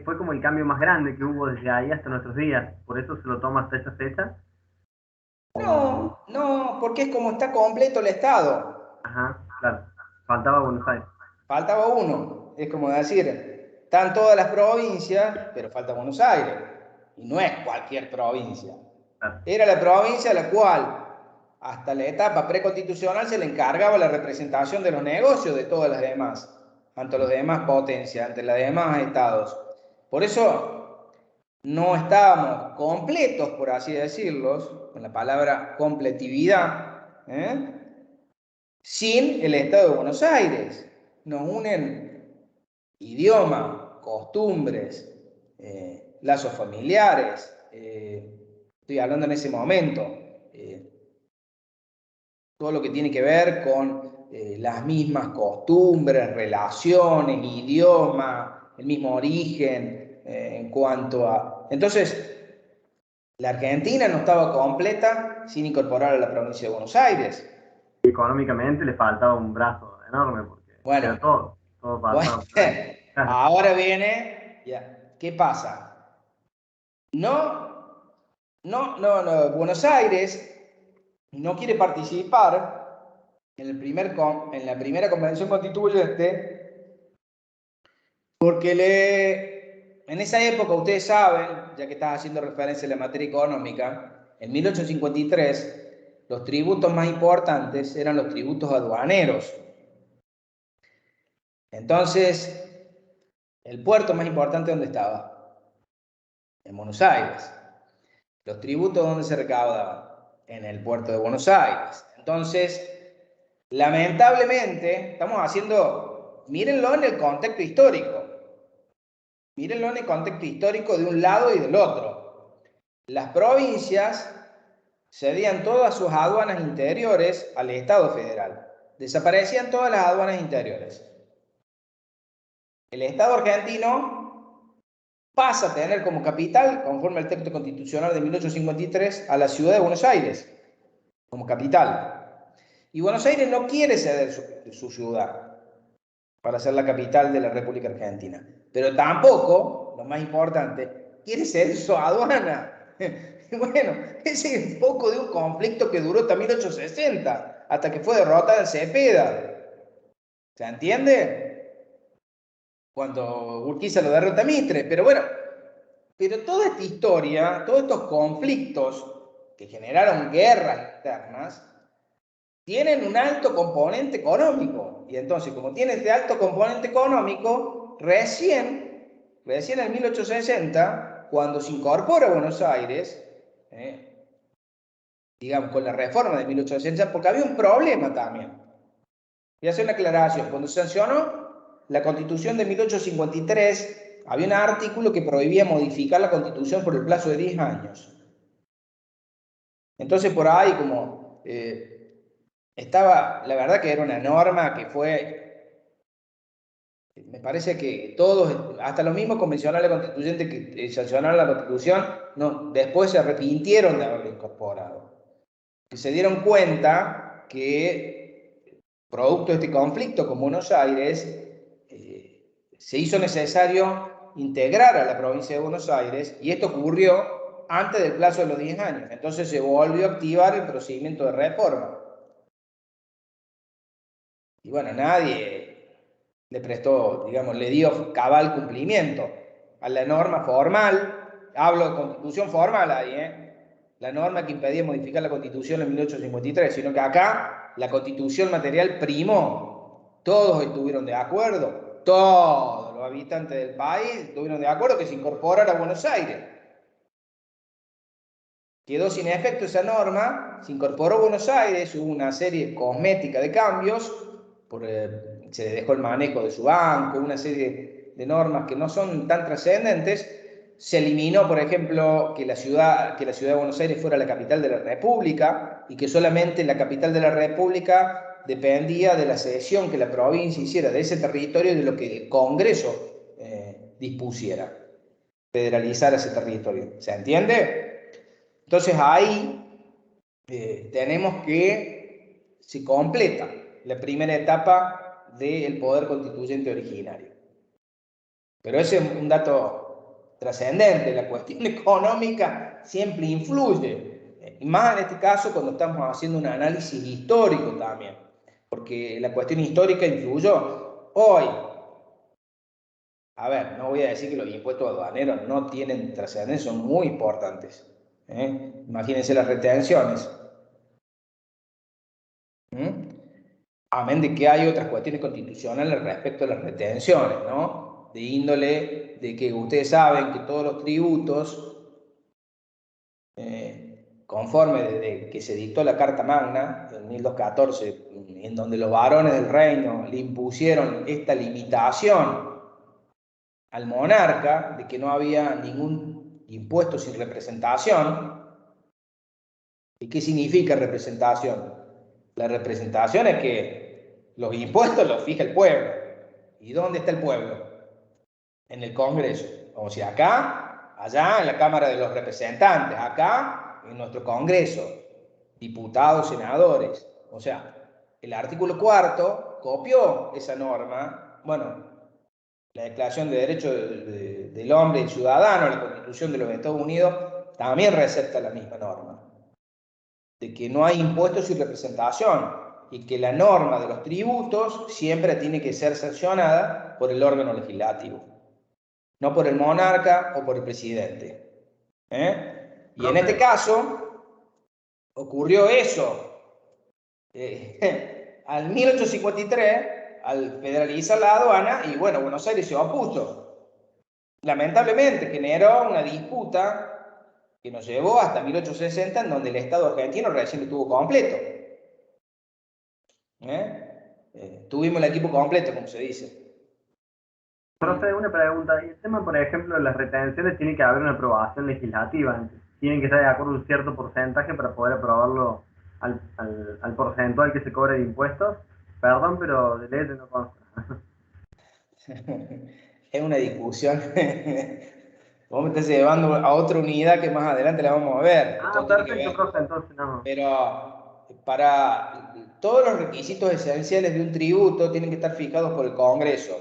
fue como el cambio más grande que hubo desde ahí hasta nuestros días. Por eso se lo toma hasta esa fecha. No, porque es como está completo el Estado. Ajá, claro. Faltaba Buenos Aires. Faltaba uno. Es como decir, están todas las provincias, pero falta Buenos Aires. Y no es cualquier provincia. Claro. Era la provincia a la cual, hasta la etapa preconstitucional, se le encargaba la representación de los negocios de todas las demás, ante las demás potencias, ante los demás estados. Por eso no estábamos completos, por así decirlo, con la palabra completividad, sin el Estado de Buenos Aires. Nos unen idioma, costumbres, lazos familiares, estoy hablando en ese momento, todo lo que tiene que ver con las mismas costumbres, relaciones, idioma, el mismo origen en cuanto a... Entonces, la Argentina no estaba completa sin incorporar a la provincia de Buenos Aires. Económicamente le faltaba un brazo enorme, porque bueno, todo pasaba. Bueno, ahora viene, ya, ¿qué pasa? Buenos Aires no quiere participar en la primera convención constituyente porque en esa época, ustedes saben, ya que estás haciendo referencia a la materia económica, en 1853 los tributos más importantes eran los tributos aduaneros. Entonces, el puerto más importante, ¿dónde estaba? En Buenos Aires. Los tributos, ¿dónde se recaudaban? En el puerto de Buenos Aires. Entonces, lamentablemente, estamos haciendo, mírenlo en el contexto histórico. Mírenlo en el contexto histórico de un lado y del otro. Las provincias cedían todas sus aduanas interiores al Estado federal. Desaparecían todas las aduanas interiores. El Estado argentino pasa a tener como capital, conforme al texto constitucional de 1853, a la ciudad de Buenos Aires, como capital. Y Buenos Aires no quiere ceder su ciudad para ser la capital de la República Argentina. Pero tampoco, lo más importante, quiere ceder su aduana. Bueno, ese es un poco de un conflicto que duró hasta 1860, hasta que fue derrotada en Cepeda. ¿Se entiende? Cuando Urquiza lo derrota a Mitre, pero bueno, pero toda esta historia, todos estos conflictos que generaron guerras internas, tienen un alto componente económico. Y entonces, como tiene este alto componente económico, recién en 1860, cuando se incorpora a Buenos Aires, digamos, con la reforma de 1860, porque había un problema también. Voy a hacer una aclaración. Cuando se sancionó la Constitución de 1853, había un artículo que prohibía modificar la Constitución por el plazo de 10 años. Entonces, por ahí, como estaba, la verdad que era una norma que fue, me parece que todos, hasta los mismos convencionales constituyentes que sancionaron la Constitución, no, después se arrepintieron de haberlo incorporado. Que se dieron cuenta que, producto de este conflicto con Buenos Aires, se hizo necesario integrar a la provincia de Buenos Aires, y esto ocurrió antes del plazo de los 10 años. Entonces se volvió a activar el procedimiento de reforma. Y bueno, nadie le prestó, digamos, le dio cabal cumplimiento a la norma formal. Hablo de constitución formal ahí, la norma que impedía modificar la Constitución en 1853, sino que acá la Constitución material primó. Todos estuvieron de acuerdo, todos los habitantes del país estuvieron de acuerdo que se incorporara a Buenos Aires. Quedó sin efecto esa norma, se incorporó a Buenos Aires, hubo una serie cosmética de cambios, se dejó el manejo de su banco, una serie de normas que no son tan trascendentes. Se eliminó, por ejemplo, que la ciudad de Buenos Aires fuera la capital de la República, y que solamente la capital de la República dependía de la cesión que la provincia hiciera de ese territorio y de lo que el Congreso dispusiera, federalizar ese territorio. ¿Se entiende? Entonces ahí tenemos que se completa la primera etapa del poder constituyente originario. Pero ese es un dato trascendente. La cuestión económica siempre influye, y más en este caso cuando estamos haciendo un análisis histórico también, porque la cuestión histórica influyó. Hoy, a ver, no voy a decir que los impuestos aduaneros no tienen trascendencia, son muy importantes. Imagínense las retenciones. Amén de que hay otras cuestiones constitucionales respecto a las retenciones, ¿no? De índole de que ustedes saben que todos los tributos, conforme desde que se dictó la Carta Magna en 1214, en donde los varones del reino le impusieron esta limitación al monarca de que no había ningún impuesto sin representación. ¿Y qué significa representación? La representación es que los impuestos los fija el pueblo. ¿Y dónde está el pueblo? En el Congreso. O sea, acá, allá en la Cámara de los Representantes, acá en nuestro Congreso, diputados, senadores. O sea, el artículo 4 copió esa norma. Bueno, la Declaración de Derechos del Hombre y el Ciudadano, la Constitución de los Estados Unidos, también recepta la misma norma, de que no hay impuestos sin representación, y que la norma de los tributos siempre tiene que ser sancionada por el órgano legislativo, no por el monarca o por el presidente. Y en este caso ocurrió eso. Al 1853, al federalizar la aduana, y bueno, Buenos Aires se opuso. Lamentablemente generó una disputa que nos llevó hasta 1860, en donde el Estado argentino recién lo tuvo completo. Tuvimos el equipo completo, como se dice. Profe, una pregunta. El tema, por ejemplo, de las retenciones, tiene que haber una aprobación legislativa. Tienen que estar de acuerdo un cierto porcentaje para poder aprobarlo al porcentual que se cobra de impuestos. Perdón, pero de ley no consta. Es una discusión. Vos me estás llevando a otra unidad que más adelante la vamos a ver. Perfecto, profe, entonces no. Pero para todos los requisitos esenciales de un tributo tienen que estar fijados por el Congreso.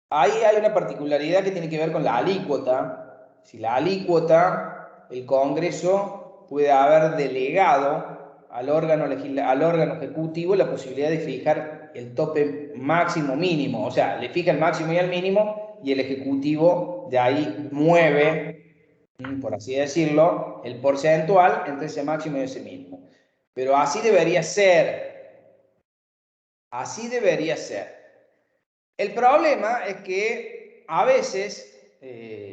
Ahí hay una particularidad que tiene que ver con la alícuota. Si la alícuota, el Congreso puede haber delegado al órgano ejecutivo la posibilidad de fijar el tope máximo mínimo. O sea, le fija el máximo y el mínimo, y el Ejecutivo de ahí mueve, por así decirlo, el porcentual entre ese máximo y ese mínimo. Pero así debería ser. Así debería ser. El problema es que a veces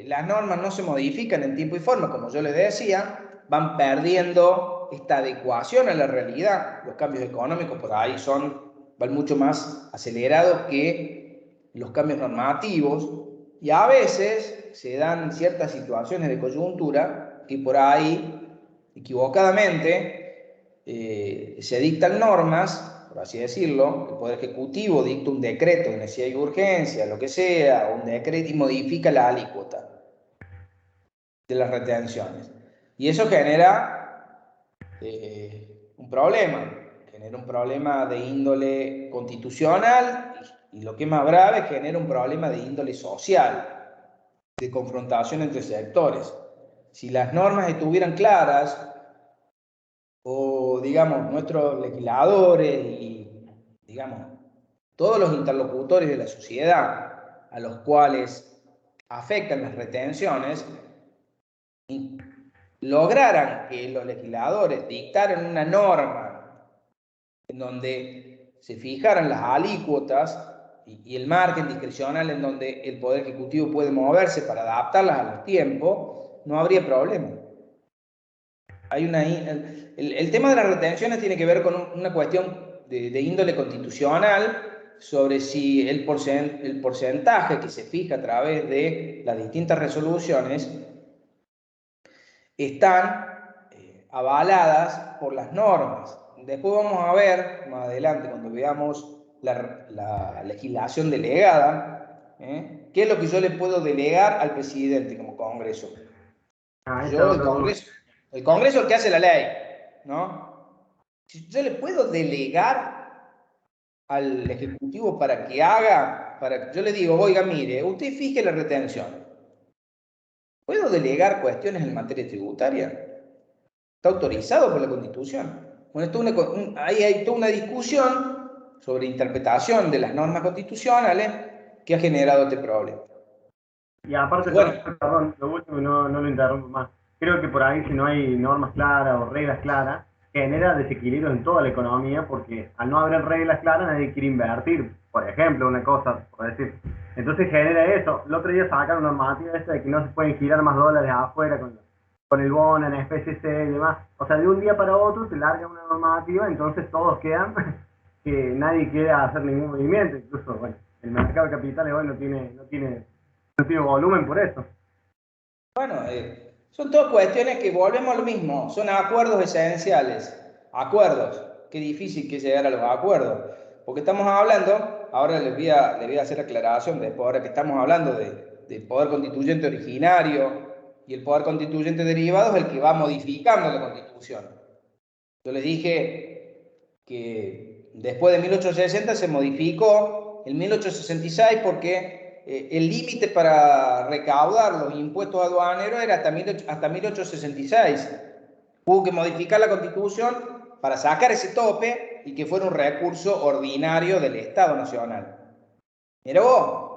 las normas no se modifican en tiempo y forma, como yo les decía, van perdiendo esta adecuación a la realidad. Los cambios económicos por ahí van mucho más acelerados que los cambios normativos, y a veces se dan ciertas situaciones de coyuntura que por ahí, equivocadamente, se dictan normas, por así decirlo. El Poder Ejecutivo dicta un decreto de necesidad y urgencia, lo que sea, un decreto, y modifica la alícuota de las retenciones. Y eso genera un problema de índole constitucional, y lo que es más grave, genera un problema de índole social, de confrontación entre sectores. Si las normas estuvieran claras, o digamos nuestros legisladores y digamos todos los interlocutores de la sociedad a los cuales afectan las retenciones lograran que los legisladores dictaran una norma en donde se fijaran las alícuotas y el margen discrecional en donde el Poder Ejecutivo puede moverse para adaptarlas a los tiempos, no habría problema. El tema de las retenciones tiene que ver con una cuestión de índole constitucional, sobre si el porcentaje que se fija a través de las distintas resoluciones están avaladas por las normas. Después vamos a ver más adelante, cuando veamos la legislación delegada, qué es lo que yo le puedo delegar al presidente como Congreso. El Congreso es el que hace la ley, ¿no? Si yo le puedo delegar al Ejecutivo para que haga, yo le digo, oiga, mire, usted fije la retención. ¿Puedo delegar cuestiones en materia tributaria? Está autorizado por la Constitución. Bueno, ahí hay toda una discusión sobre interpretación de las normas constitucionales que ha generado este problema. Y aparte, bueno, perdón, lo último, no lo interrumpo más. Creo que por ahí, si no hay normas claras o reglas claras, genera desequilibrio en toda la economía, porque al no haber reglas claras nadie quiere invertir, por ejemplo, una cosa, por decir. Entonces genera eso. El otro día sacaron una normativa esta de que no se pueden girar más dólares afuera con el bono en especie C y demás. O sea, de un día para otro se larga una normativa, entonces todos quedan que nadie quiere hacer ningún movimiento. Incluso, bueno, el mercado de capitales hoy no tiene volumen por eso. Bueno, son todas cuestiones que volvemos a lo mismo, son acuerdos esenciales, acuerdos, qué difícil que es llegar a los acuerdos, porque estamos hablando, ahora les voy a hacer aclaración, después ahora que estamos hablando del poder constituyente originario y el poder constituyente derivado, es el que va modificando la Constitución. Yo les dije que después de 1860 se modificó en 1866 porque el límite para recaudar los impuestos aduaneros era hasta 1866. Hubo que modificar la Constitución para sacar ese tope y que fuera un recurso ordinario del Estado Nacional. Mira vos,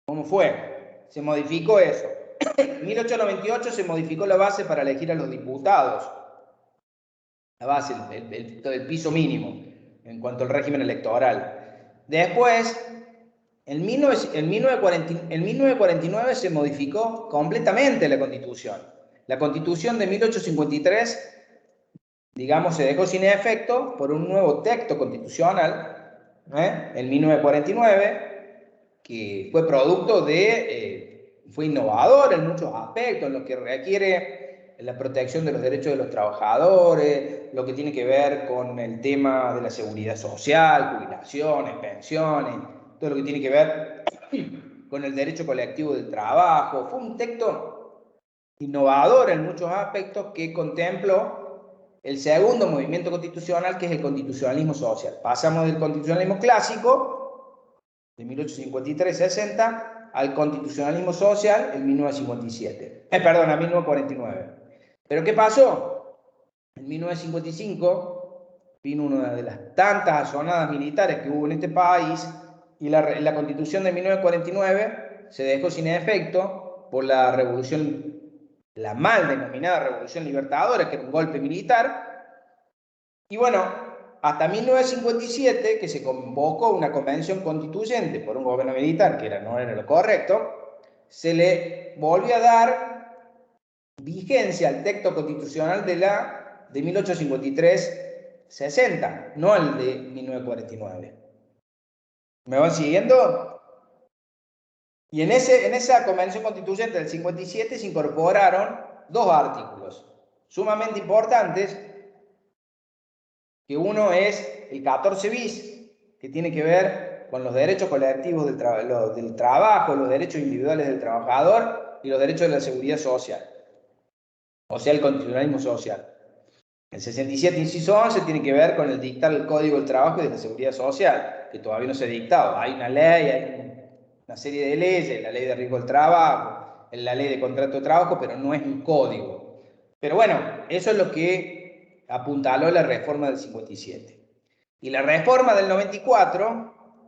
¿cómo fue? Se modificó eso. En 1898 se modificó la base para elegir a los diputados. La base, el piso mínimo en cuanto al régimen electoral. Después, en 1949 se modificó completamente la Constitución. La Constitución de 1853, digamos, se dejó sin efecto por un nuevo texto constitucional, en 1949, que fue producto fue innovador en muchos aspectos, en lo que requiere la protección de los derechos de los trabajadores, lo que tiene que ver con el tema de la seguridad social, jubilaciones, pensiones, todo lo que tiene que ver con el derecho colectivo del trabajo. Fue un texto innovador en muchos aspectos que contempló el segundo movimiento constitucional, que es el constitucionalismo social. Pasamos del constitucionalismo clásico de 1853-60 al constitucionalismo social en 1957. Perdón, a 1949. ¿Pero qué pasó? En 1955 vino una de las tantas asonadas militares que hubo en este país, y la Constitución de 1949 se dejó sin efecto por la revolución, la mal denominada Revolución Libertadora, que era un golpe militar. Y bueno, hasta 1957, que se convocó una convención constituyente por un gobierno militar, que no era lo correcto, se le volvió a dar vigencia al texto constitucional de 1853-60, no al de 1949. ¿Me van siguiendo? Y en esa convención constituyente del 57 se incorporaron dos artículos sumamente importantes, que uno es el 14 bis, que tiene que ver con los derechos colectivos del trabajo, los derechos individuales del trabajador y los derechos de la seguridad social, o sea, el constitucionalismo social. El 67, inciso 11, tiene que ver con el dictar el Código del Trabajo y de la Seguridad Social, que todavía no se ha dictado. Hay una ley, hay una serie de leyes, la ley de riesgo del trabajo, la ley de contrato de trabajo, pero no es un código. Pero bueno, eso es lo que apuntaló la reforma del 57. Y la reforma del 94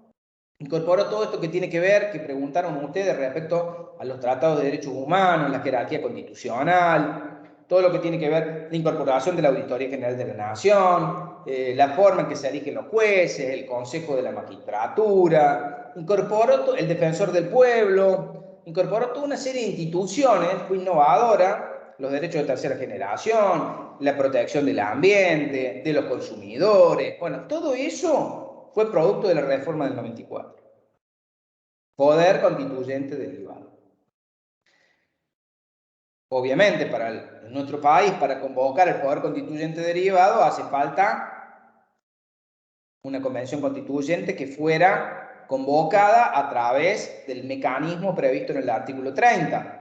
incorporó todo esto que tiene que ver, que preguntaron ustedes respecto a los tratados de derechos humanos, la jerarquía constitucional, todo lo que tiene que ver la incorporación de la Auditoría General de la Nación, la forma en que se eligen los jueces, el Consejo de la Magistratura, incorporó el Defensor del Pueblo, incorporó toda una serie de instituciones, fue innovadora, los derechos de tercera generación, la protección del ambiente, de los consumidores, bueno, todo eso fue producto de la reforma del 94. Poder constituyente derivado. Obviamente, en nuestro país, para convocar el poder constituyente derivado, hace falta una convención constituyente que fuera convocada a través del mecanismo previsto en el artículo 30.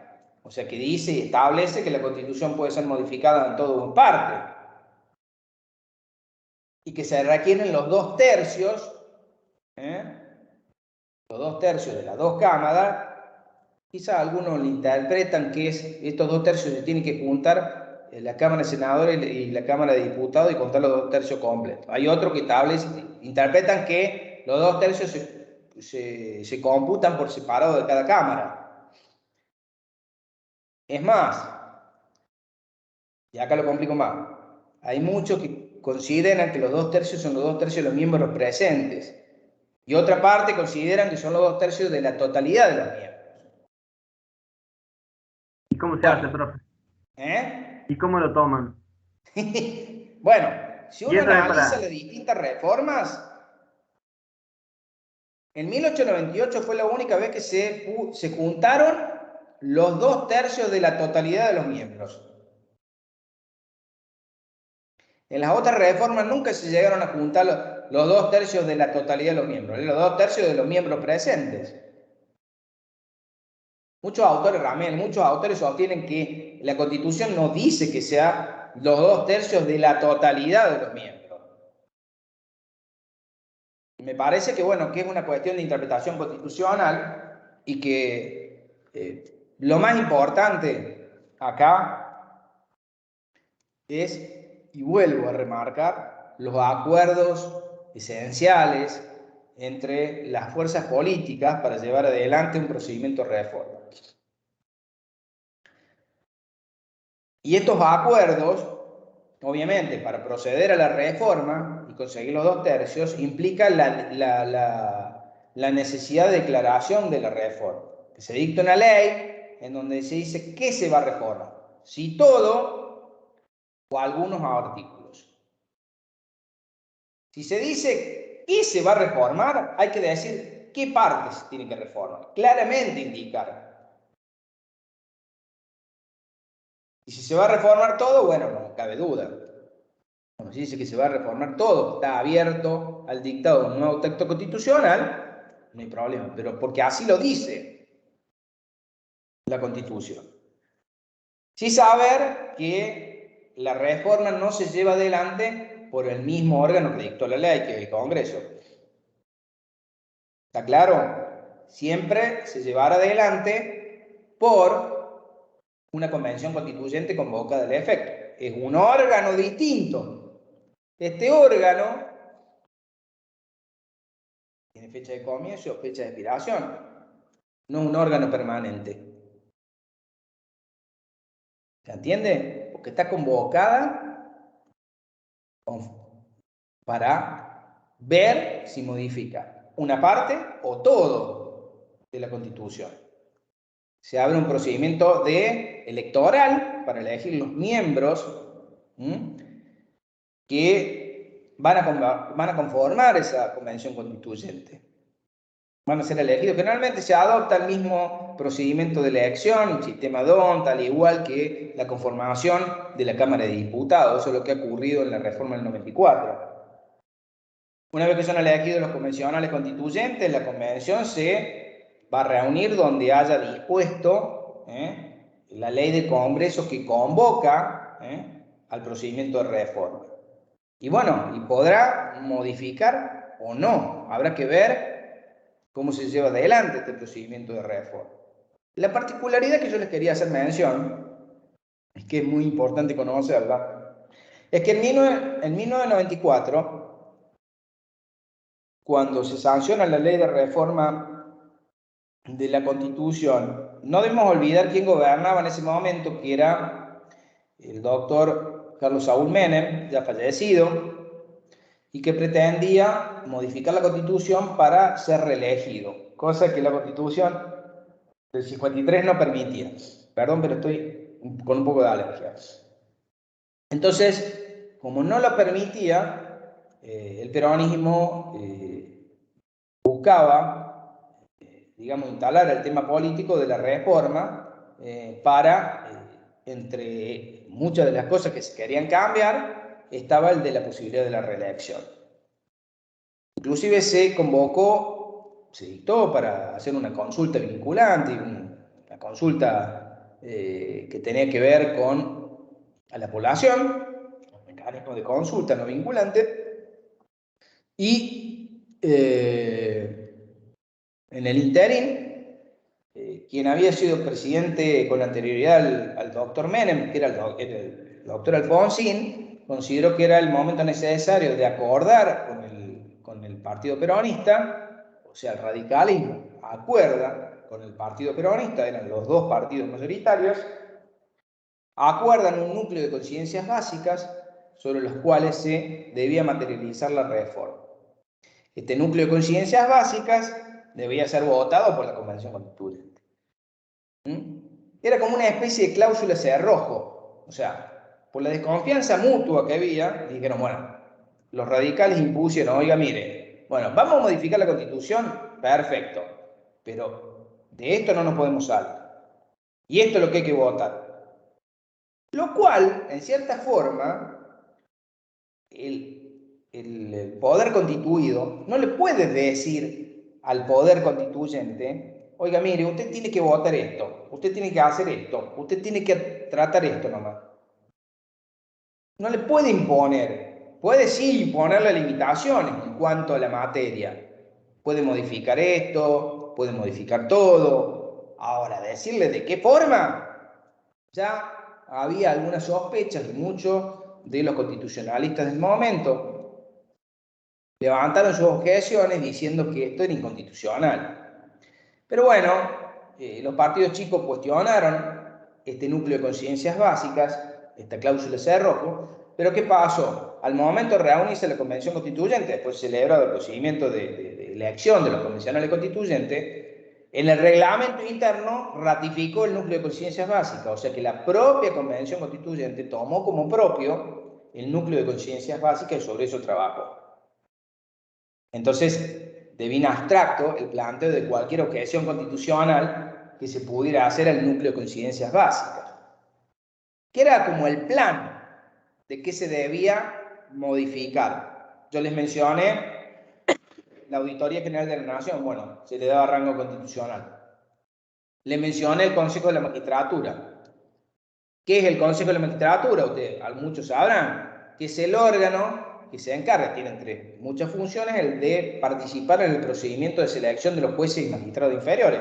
O sea, que dice y establece que la Constitución puede ser modificada en todo o en parte. Y que se requieren los 2/3, los 2/3 de las dos cámaras. Quizá algunos le interpretan que estos 2/3 se tienen que juntar la Cámara de Senadores y la Cámara de Diputados y contar los 2/3 completos. Hay otros que interpretan que los 2/3 se computan por separado de cada Cámara. Es más, y acá lo complico más, hay muchos que consideran que los 2/3 son los 2/3 de los miembros presentes, y otra parte consideran que son los 2/3 de la totalidad de los miembros. ¿Y cómo se hace, profe? ¿Y cómo lo toman? Bueno, si uno analiza para... las distintas reformas, en 1898 fue la única vez que se juntaron los 2/3 de la totalidad de los miembros. En las otras reformas nunca se llegaron a juntar los 2/3 de la totalidad de los miembros, los 2/3 de los miembros presentes. Muchos autores sostienen que la Constitución no dice que sea los 2/3 de la totalidad de los miembros. Me parece que, bueno, que es una cuestión de interpretación constitucional y que lo más importante acá es, y vuelvo a remarcar, los acuerdos esenciales entre las fuerzas políticas para llevar adelante un procedimiento de reforma. Y estos acuerdos, obviamente, para proceder a la reforma y conseguir los 2/3, implica la necesidad de declaración de la reforma. Que se dicta una ley en donde se dice qué se va a reformar, si todo o algunos artículos. Si se dice qué se va a reformar, hay que decir qué partes tienen que reformar, claramente indicar. Y si se va a reformar todo, bueno, no cabe duda. Cuando se dice que se va a reformar todo, está abierto al dictado de un nuevo texto constitucional, no hay problema, pero porque así lo dice la Constitución. Sí saber que la reforma no se lleva adelante por el mismo órgano que dictó la ley, que es el Congreso. ¿Está claro? Siempre se llevará adelante por una convención constituyente convocada al efecto. Es un órgano distinto. Este órgano tiene fecha de comienzo o fecha de expiración. No es un órgano permanente. ¿Se entiende? Porque está convocada para ver si modifica una parte o todo de la Constitución. Se abre un procedimiento electoral para elegir los miembros que van a conformar esa convención constituyente. Van a ser elegidos. Generalmente se adopta el mismo procedimiento de elección, un sistema DONT, al igual que la conformación de la Cámara de Diputados. Eso es lo que ha ocurrido en la reforma del 94. Una vez que son elegidos los convencionales constituyentes, la convención se va a reunir donde haya dispuesto la ley de Congreso que convoca al procedimiento de reforma. Y bueno, y podrá modificar o no. Habrá que ver cómo se lleva adelante este procedimiento de reforma. La particularidad que yo les quería hacer mención, es que es muy importante conocerla, es que en 1994, cuando se sanciona la ley de reforma de la Constitución, no debemos olvidar quién gobernaba en ese momento, que era el doctor Carlos Saúl Menem, ya fallecido, y que pretendía modificar la Constitución para ser reelegido, cosa que la Constitución del 53 no permitía. Perdón, pero estoy con un poco de alergia. Entonces, como no lo permitía, el peronismo buscaba, digamos, instalar el tema político de la reforma para, entre muchas de las cosas que se querían cambiar, estaba el de la posibilidad de la reelección. Inclusive se convocó, se dictó para hacer una consulta vinculante, una consulta que tenía que ver con a la población, un mecanismo de consulta no vinculante, y en el interín, quien había sido presidente con anterioridad al doctor Menem, que era el doctor Alfonsín, consideró que era el momento necesario de acordar con el partido peronista, o sea, el radicalismo acuerda con el partido peronista, eran los dos partidos mayoritarios, acuerdan un núcleo de conciencias básicas sobre los cuales se debía materializar la reforma. Este núcleo de conciencias básicas debía ser votado por la Convención Constituyente. Era como una especie de cláusula cerrojo, o sea, por la desconfianza mutua que había, dijeron, bueno, los radicales impusieron, oiga, mire, bueno, vamos a modificar la Constitución, perfecto, pero de esto no nos podemos salir. Y esto es lo que hay que votar. Lo cual, en cierta forma, el poder constituido no le puede decir al poder constituyente, oiga, mire, usted tiene que votar esto, usted tiene que hacer esto, usted tiene que tratar esto nomás. No le puede imponer, puede sí imponerle limitaciones en cuanto a la materia. Puede modificar esto, puede modificar todo. Ahora, decirle de qué forma, ya había algunas sospechas de muchos de los constitucionalistas del momento. Levantaron sus objeciones diciendo que esto era inconstitucional. Pero bueno, los partidos chicos cuestionaron este núcleo de conciencias básicas, esta cláusula cerrojo, pero ¿qué pasó? Al momento de reunirse la Convención Constituyente, después celebrado el procedimiento de elección de los convencionales constituyentes, en el reglamento interno ratificó el núcleo de conciencias básicas, o sea que la propia Convención Constituyente tomó como propio el núcleo de conciencias básicas y sobre eso trabajó. Entonces, devino abstracto el planteo de cualquier objeción constitucional que se pudiera hacer al núcleo de conciencias básicas, que era como el plan de qué se debía modificar. Yo les mencioné la Auditoría General de la Nación, bueno, se le daba rango constitucional. Le mencioné el Consejo de la Magistratura. ¿Qué es el Consejo de la Magistratura? Ustedes, muchos sabrán, que es el órgano que se encarga, tiene entre muchas funciones, el de participar en el procedimiento de selección de los jueces y magistrados inferiores.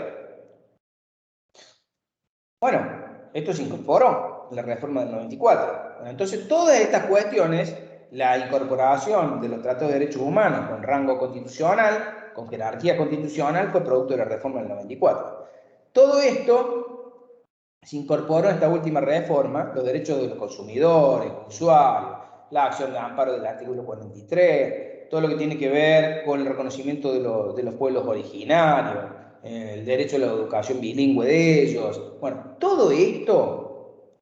Bueno, esto se incorporó en la reforma del 94. Entonces, todas estas cuestiones, la incorporación de los tratados de derechos humanos con rango constitucional, con jerarquía constitucional, fue producto de la reforma del 94. Todo esto se incorporó en esta última reforma, los derechos de los consumidores, usuarios, la acción de amparo del artículo 43, todo lo que tiene que ver con el reconocimiento de los pueblos originarios, el derecho a la educación bilingüe de ellos. Bueno, todo esto,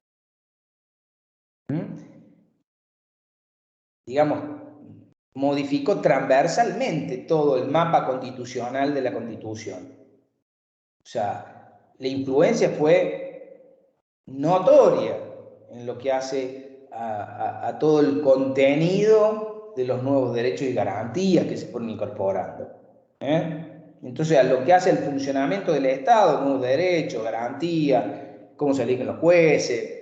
digamos, modificó transversalmente todo el mapa constitucional de la Constitución. O sea, la influencia fue notoria en lo que hace a todo el contenido de los nuevos derechos y garantías que se fueron incorporando. Entonces, a lo que hace el funcionamiento del Estado, nuevos derechos, garantías, cómo se eligen los jueces,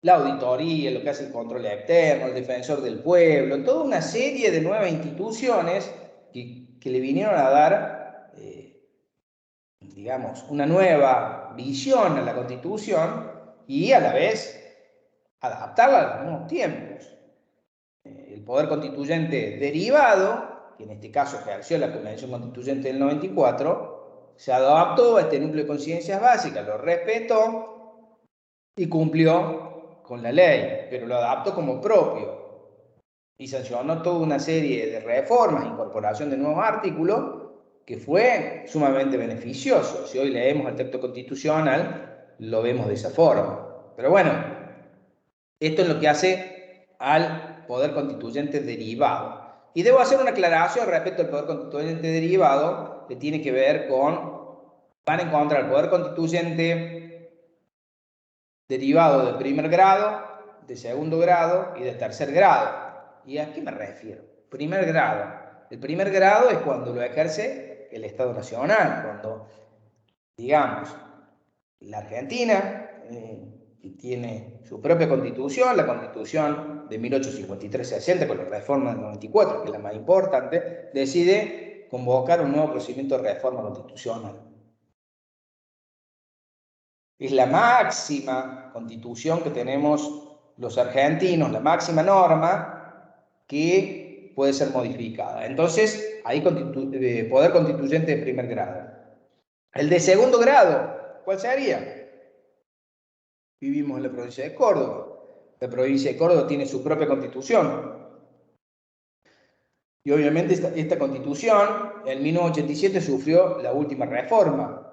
la auditoría, lo que hace el control externo, el defensor del pueblo, toda una serie de nuevas instituciones que le vinieron a dar, digamos, una nueva visión a la Constitución y a la vez adaptarla a los nuevos tiempos. El poder constituyente derivado, que en este caso ejerció la Convención Constituyente del 94, se adaptó a este núcleo de conciencias básicas, lo respetó y cumplió con la ley, pero lo adaptó como propio y sancionó toda una serie de reformas, incorporación de nuevos artículos, que fue sumamente beneficioso. Si hoy leemos el texto constitucional, lo vemos de esa forma. Pero bueno, esto es lo que hace al poder constituyente derivado. Y debo hacer una aclaración respecto al poder constituyente derivado, que tiene que ver con, van a encontrar el poder constituyente derivado de primer grado, de segundo grado y de tercer grado. ¿Y a qué me refiero? Primer grado. El primer grado es cuando lo ejerce el Estado Nacional, cuando, digamos, la Argentina tiene su propia constitución, la constitución de 1853-60, con la reforma del 94, que es la más importante, decide convocar un nuevo procedimiento de reforma constitucional. Es la máxima constitución que tenemos los argentinos, la máxima norma que puede ser modificada. Entonces, hay poder constituyente de primer grado. El de segundo grado, ¿cuál sería? Vivimos en la provincia de Córdoba. La provincia de Córdoba tiene su propia constitución. Y obviamente esta constitución, en 1987, sufrió la última reforma.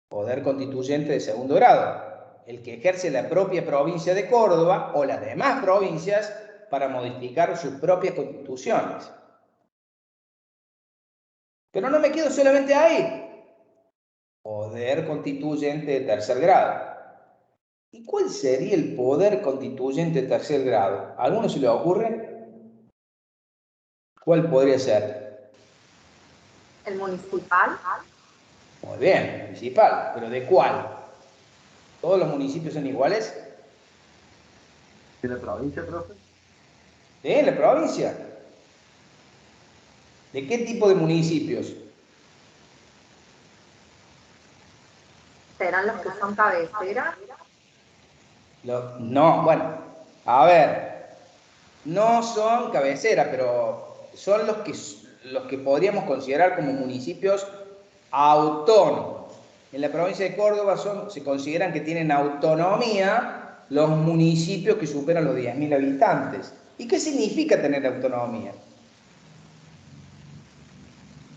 Poder constituyente de segundo grado, el que ejerce la propia provincia de Córdoba o las demás provincias para modificar sus propias constituciones. Pero no me quedo solamente ahí. Poder constituyente de tercer grado. ¿Y cuál sería el poder constituyente de tercer grado? ¿A alguno se le ocurre? ¿Cuál podría ser? ¿El municipal? Muy bien, municipal. ¿Pero de cuál? ¿Todos los municipios son iguales? ¿De la provincia, profe? ¿De la provincia? ¿De qué tipo de municipios? ¿Serán los que son cabeceras? No, bueno, a ver, no son cabeceras, pero son los que podríamos considerar como municipios autónomos. En la provincia de Córdoba se consideran que tienen autonomía los municipios que superan los 10.000 habitantes. ¿Y qué significa tener autonomía?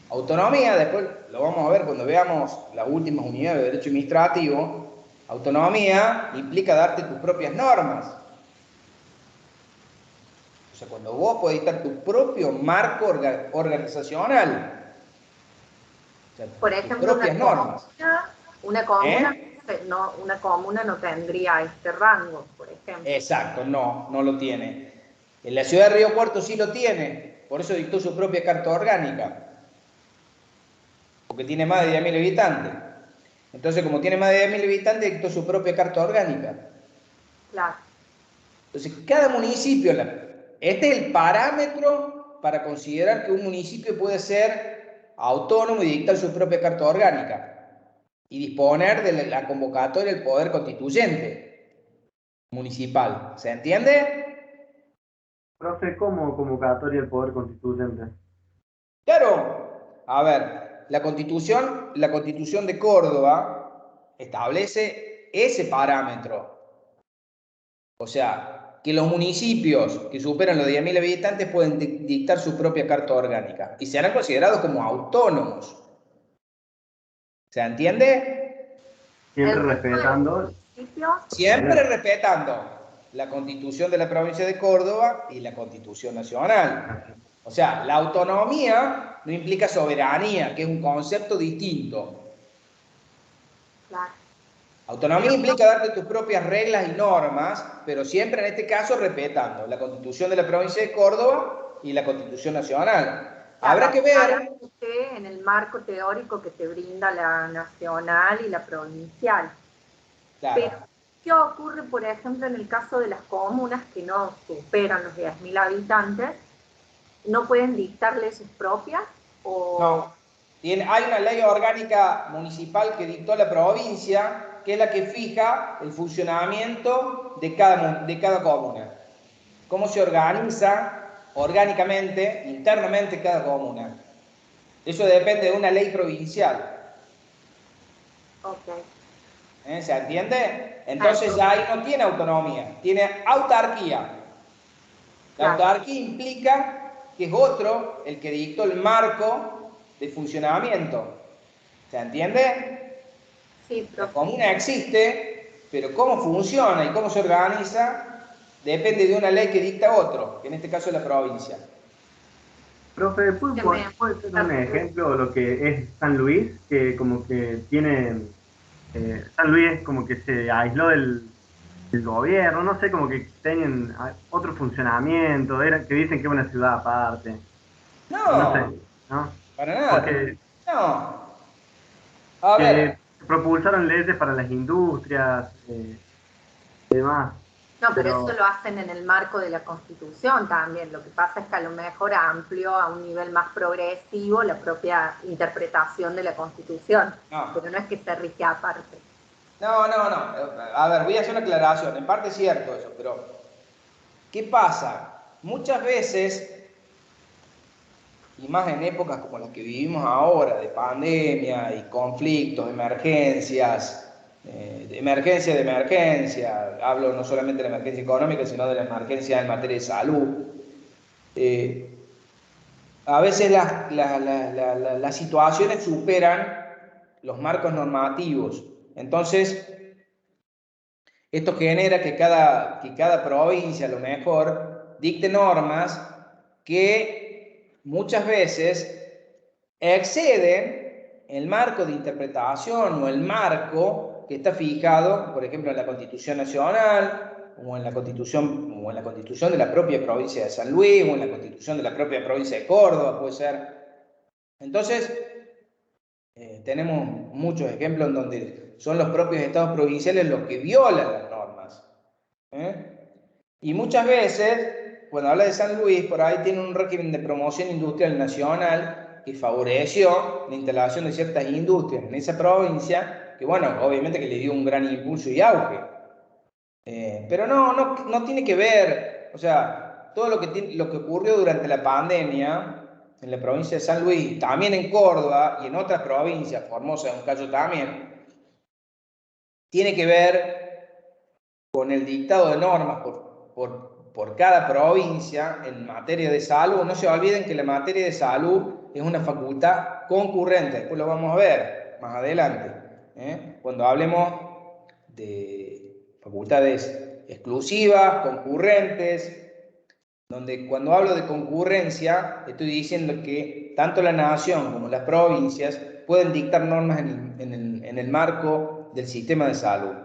Autonomía, después lo vamos a ver cuando veamos las últimas unidades de derecho administrativo. Autonomía implica darte tus propias normas. O sea, cuando vos podés dictar tu propio marco organizacional. O sea, por ejemplo, tus propias normas. Una comuna no tendría este rango, por ejemplo. Exacto, no lo tiene. En la ciudad de Río Cuarto sí lo tiene, por eso dictó su propia carta orgánica. Porque tiene más de 10.000 habitantes. Entonces, como tiene más de 10.000 habitantes, dictó su propia carta orgánica. Claro. Entonces, cada municipio, este es el parámetro para considerar que un municipio puede ser autónomo y dictar su propia carta orgánica y disponer de la convocatoria del poder constituyente municipal. ¿Se entiende? Profe, ¿cómo convocatoria del poder constituyente? Claro. A ver. La Constitución de Córdoba establece ese parámetro. O sea, que los municipios que superan los 10.000 habitantes pueden dictar su propia carta orgánica y serán considerados como autónomos. ¿Se entiende? Siempre respetando. Siempre respetando la Constitución de la provincia de Córdoba y la Constitución Nacional. O sea, la autonomía no implica soberanía, que es un concepto distinto. Claro. Autonomía implica darte tus propias reglas y normas, pero siempre en este caso respetando la Constitución de la provincia de Córdoba y la Constitución Nacional. Habrá que ver en el marco teórico que te brinda la nacional y la provincial. Claro. Pero, ¿qué ocurre, por ejemplo, en el caso de las comunas que no superan los 10.000 habitantes? ¿No pueden dictar leyes propias? O... No. Hay una ley orgánica municipal que dictó la provincia, que es la que fija el funcionamiento de cada comuna. Cómo se organiza orgánicamente, internamente cada comuna. Eso depende de una ley provincial. Okay. ¿Se entiende? Entonces ya ahí no tiene autonomía, tiene autarquía. La autarquía implica que es otro el que dictó el marco de funcionamiento. ¿Se entiende? Sí, la comuna existe, pero cómo funciona y cómo se organiza depende de una ley que dicta otro, que en este caso es la provincia. Profe, ¿puede ser un ejemplo de lo que es San Luis? Que como que tiene... San Luis como que se aisló del gobierno, no sé, como que tienen otro funcionamiento, que dicen que es una ciudad aparte. No sé, ¿no? Para nada. Porque no. A ver. Propulsaron leyes para las industrias y demás. No, pero eso lo hacen en el marco de la Constitución también. Lo que pasa es que a lo mejor amplió a un nivel más progresivo la propia interpretación de la Constitución. No. Pero no es que se rige aparte. No. A ver, voy a hacer una aclaración. En parte es cierto eso, pero ¿qué pasa? Muchas veces, y más en épocas como las que vivimos ahora, de pandemia y conflictos, emergencias, de emergencia, hablo no solamente de la emergencia económica, sino de la emergencia en materia de salud. A veces las situaciones superan los marcos normativos. Entonces, esto genera que cada provincia, a lo mejor, dicte normas que muchas veces exceden el marco de interpretación o el marco que está fijado, por ejemplo, en la Constitución Nacional, o en la Constitución de la propia provincia de San Luis, o en la Constitución de la propia provincia de Córdoba, puede ser. Entonces, tenemos muchos ejemplos en donde son los propios estados provinciales los que violan las normas. Y muchas veces, cuando habla de San Luis, por ahí tiene un régimen de promoción industrial nacional que favoreció la instalación de ciertas industrias en esa provincia, que bueno, obviamente que le dio un gran impulso y auge. Pero no tiene que ver, o sea, todo lo que ocurrió durante la pandemia en la provincia de San Luis, también en Córdoba y en otras provincias, Formosa es un caso también, tiene que ver con el dictado de normas por cada provincia en materia de salud. No se olviden que la materia de salud es una facultad concurrente, después lo vamos a ver más adelante, cuando hablemos de facultades exclusivas, concurrentes, donde cuando hablo de concurrencia estoy diciendo que tanto la nación como las provincias pueden dictar normas en el marco del sistema de salud.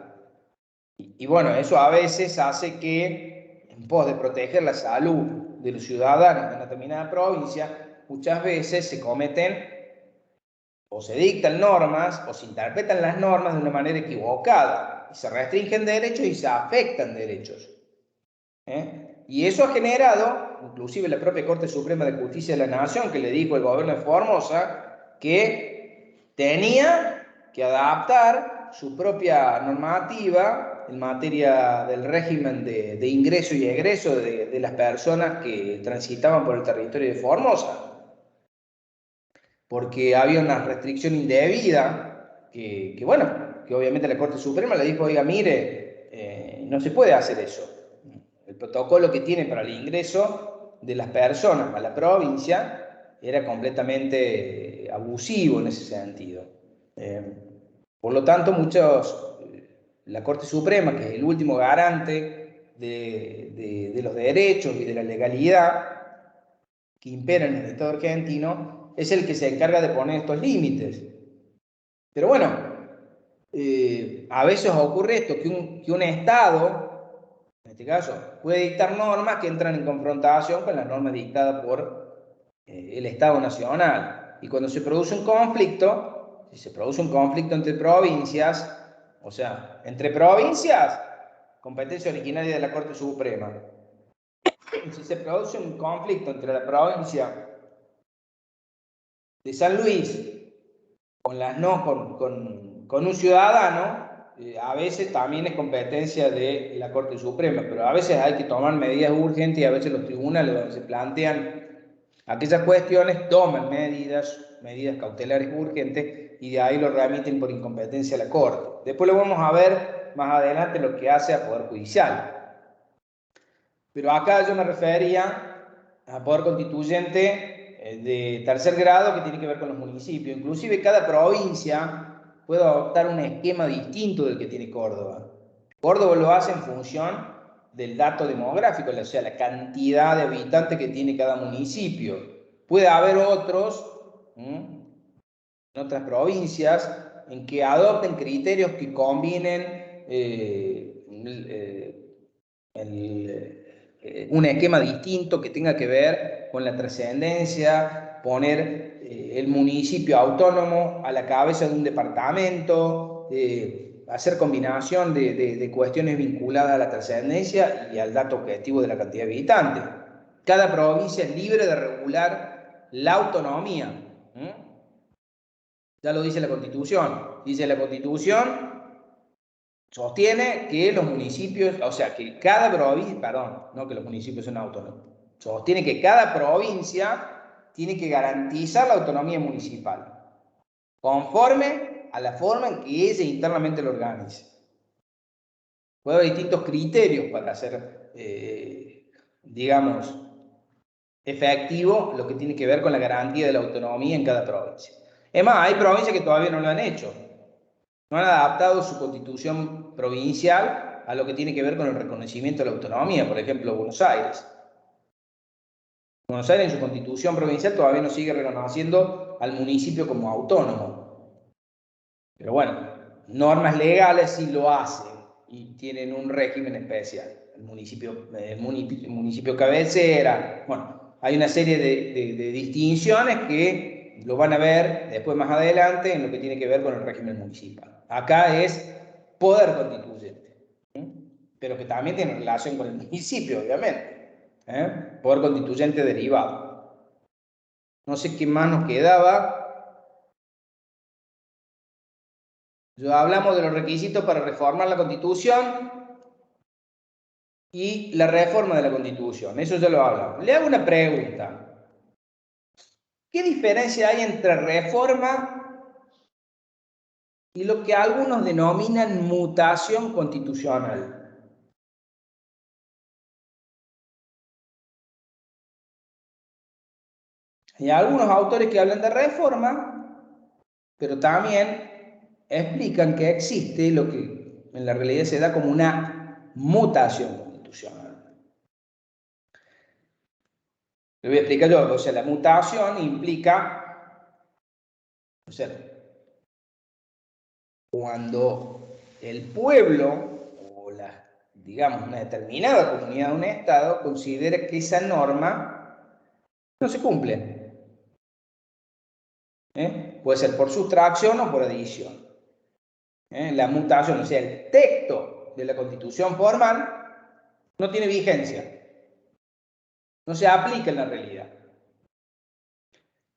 Y bueno, eso a veces hace que, en pos de proteger la salud de los ciudadanos de una determinada provincia, muchas veces se cometen o se dictan normas o se interpretan las normas de una manera equivocada y se restringen derechos y se afectan derechos. Y eso ha generado, inclusive la propia Corte Suprema de Justicia de la Nación, que le dijo al gobierno de Formosa que tenía que adaptar su propia normativa en materia del régimen de ingreso y egreso de las personas que transitaban por el territorio de Formosa. Porque había una restricción indebida que obviamente la Corte Suprema le dijo, oiga, mire, no se puede hacer eso. El protocolo que tiene para el ingreso de las personas a la provincia era completamente abusivo en ese sentido. Por lo tanto, la Corte Suprema, que es el último garante de los derechos y de la legalidad que imperan en el Estado argentino, es el que se encarga de poner estos límites. Pero bueno, a veces ocurre esto, que un Estado, en este caso, puede dictar normas que entran en confrontación con las normas dictadas por el Estado Nacional. Y cuando se produce un conflicto, si se produce un conflicto entre provincias, o sea, entre provincias, competencia originaria de la Corte Suprema. Si se produce un conflicto entre la provincia de San Luis con un ciudadano, a veces también es competencia de la Corte Suprema, pero a veces hay que tomar medidas urgentes y a veces los tribunales donde se plantean aquellas cuestiones toman medidas cautelares urgentes y de ahí lo remiten por incompetencia a la Corte. Después lo vamos a ver más adelante lo que hace a Poder Judicial. Pero acá yo me refería a Poder Constituyente de tercer grado que tiene que ver con los municipios. Inclusive cada provincia puede adoptar un esquema distinto del que tiene Córdoba. Córdoba lo hace en función del dato demográfico, o sea, la cantidad de habitantes que tiene cada municipio. Puede haber otros, en otras provincias, en que adopten criterios que combinen un esquema distinto que tenga que ver con la trascendencia, poner el municipio autónomo a la cabeza de un departamento, hacer combinación de cuestiones vinculadas a la trascendencia y al dato objetivo de la cantidad de habitantes. Cada provincia es libre de regular la autonomía. Ya lo dice la Constitución. Dice la Constitución, sostiene que los municipios, o sea, que cada provincia, perdón, no que los municipios son autónomos, sostiene que cada provincia tiene que garantizar la autonomía municipal, conforme a la forma en que ella internamente lo organice. Puede haber distintos criterios para hacer, digamos, efectivo lo que tiene que ver con la garantía de la autonomía en cada provincia. Es más, hay provincias que todavía no lo han hecho. No han adaptado su constitución provincial a lo que tiene que ver con el reconocimiento de la autonomía. Por ejemplo, Buenos Aires. Buenos Aires en su constitución provincial todavía no sigue reconociendo al municipio como autónomo. Pero bueno, normas legales sí lo hacen y tienen un régimen especial. El municipio cabecera. Bueno, hay una serie de distinciones que lo van a ver después más adelante en lo que tiene que ver con el régimen municipal. Acá es poder constituyente, pero que también tiene relación con el municipio, obviamente. Poder constituyente derivado. No sé qué más nos quedaba. Hablamos de los requisitos para reformar la Constitución y la reforma de la Constitución. Eso ya lo hablamos. Le hago una pregunta. ¿Qué diferencia hay entre reforma y lo que algunos denominan mutación constitucional? Hay algunos autores que hablan de reforma, pero también explican que existe lo que en la realidad se da como una mutación constitucional. Lo voy a explicar yo. O sea, la mutación implica, o sea, cuando el pueblo o digamos, una determinada comunidad de un Estado considera que esa norma no se cumple. Puede ser por sustracción o por adición. La mutación, o sea, el texto de la Constitución formal no tiene vigencia. No se aplica en la realidad.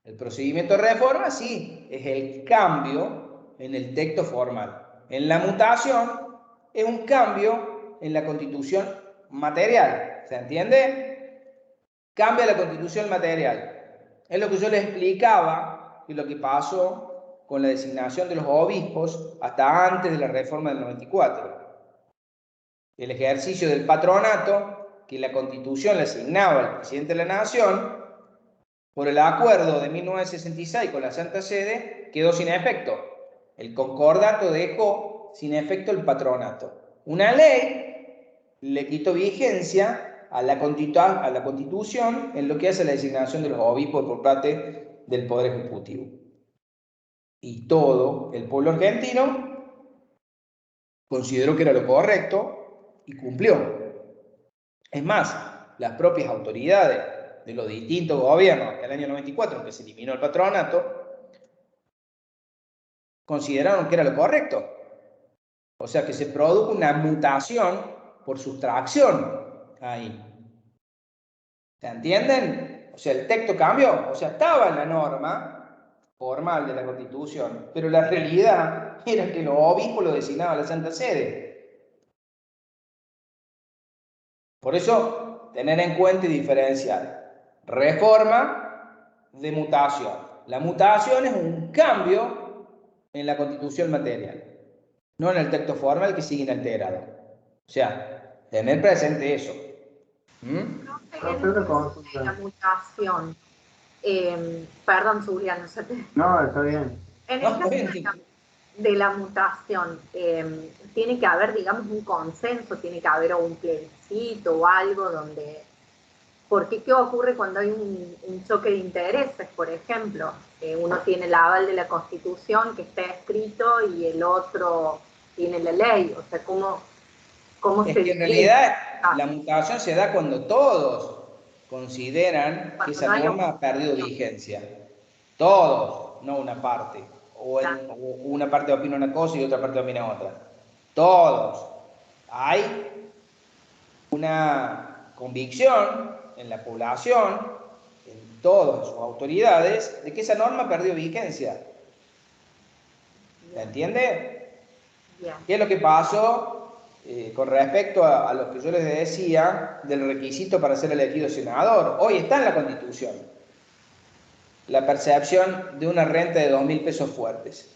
El procedimiento de reforma sí, es el cambio en el texto formal. En la mutación es un cambio en la Constitución material. ¿Se entiende? Cambia la Constitución material. Es lo que yo les explicaba y lo que pasó con la designación de los obispos hasta antes de la reforma del 94. El ejercicio del patronato que la Constitución le asignaba al presidente de la Nación, por el acuerdo de 1966 con la Santa Sede, quedó sin efecto. El concordato dejó sin efecto el patronato. Una ley le quitó vigencia a la Constitución en lo que hace la designación de los obispos por parte del Poder Ejecutivo. Y todo el pueblo argentino consideró que era lo correcto y cumplió. Es más, las propias autoridades de los distintos gobiernos hasta el año 94, en que se eliminó el patronato, consideraron que era lo correcto. O sea que se produjo una mutación por sustracción ahí. ¿Se entienden? O sea, el texto cambió. O sea, estaba en la norma formal de la Constitución, pero la realidad era que los obispos lo designaban la Santa Sede. Por eso, tener en cuenta y diferenciar reforma de mutación. La mutación es un cambio en la Constitución material, no en el texto formal que sigue inalterado. O sea, tener presente eso. La mutación. Perdón, Zulia, no sé. No, está bien. En el caso de la mutación, tiene que haber, digamos, un consenso, tiene que haber un plebiscito o algo donde... Porque ¿qué ocurre cuando hay un choque de intereses, por ejemplo? Uno tiene el aval de la Constitución que está escrito y el otro tiene la ley. O sea, ¿cómo es se... que en realidad la mutación se da cuando todos consideran que esa norma ha perdido vigencia. Todos, no una parte. O una parte opina una cosa y otra parte opina otra. Todos. Hay una convicción en la población, en todas sus autoridades, de que esa norma perdió vigencia. ¿Se entiende? ¿Qué es lo que pasó con respecto a lo que yo les decía del requisito para ser elegido senador? Hoy está en la Constitución la percepción de una renta de 2.000 pesos fuertes.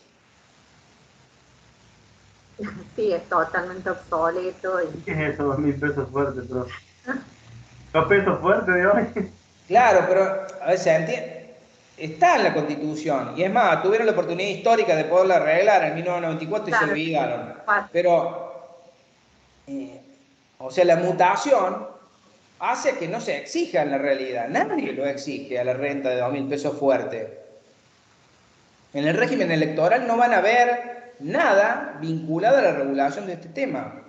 Sí, es totalmente obsoleto. ¿Qué es eso, 2.000 pesos fuertes, bro? ¿Los pesos fuertes de hoy? Claro, pero a ver, se entiende. Está en la Constitución. Y es más, tuvieron la oportunidad histórica de poderla arreglar en 1994 y se olvidaron. Pero, o sea, la mutación hace que no se exija en la realidad. Nadie lo exige a la renta de 2.000 pesos fuerte. En el régimen electoral no van a ver nada vinculado a la regulación de este tema.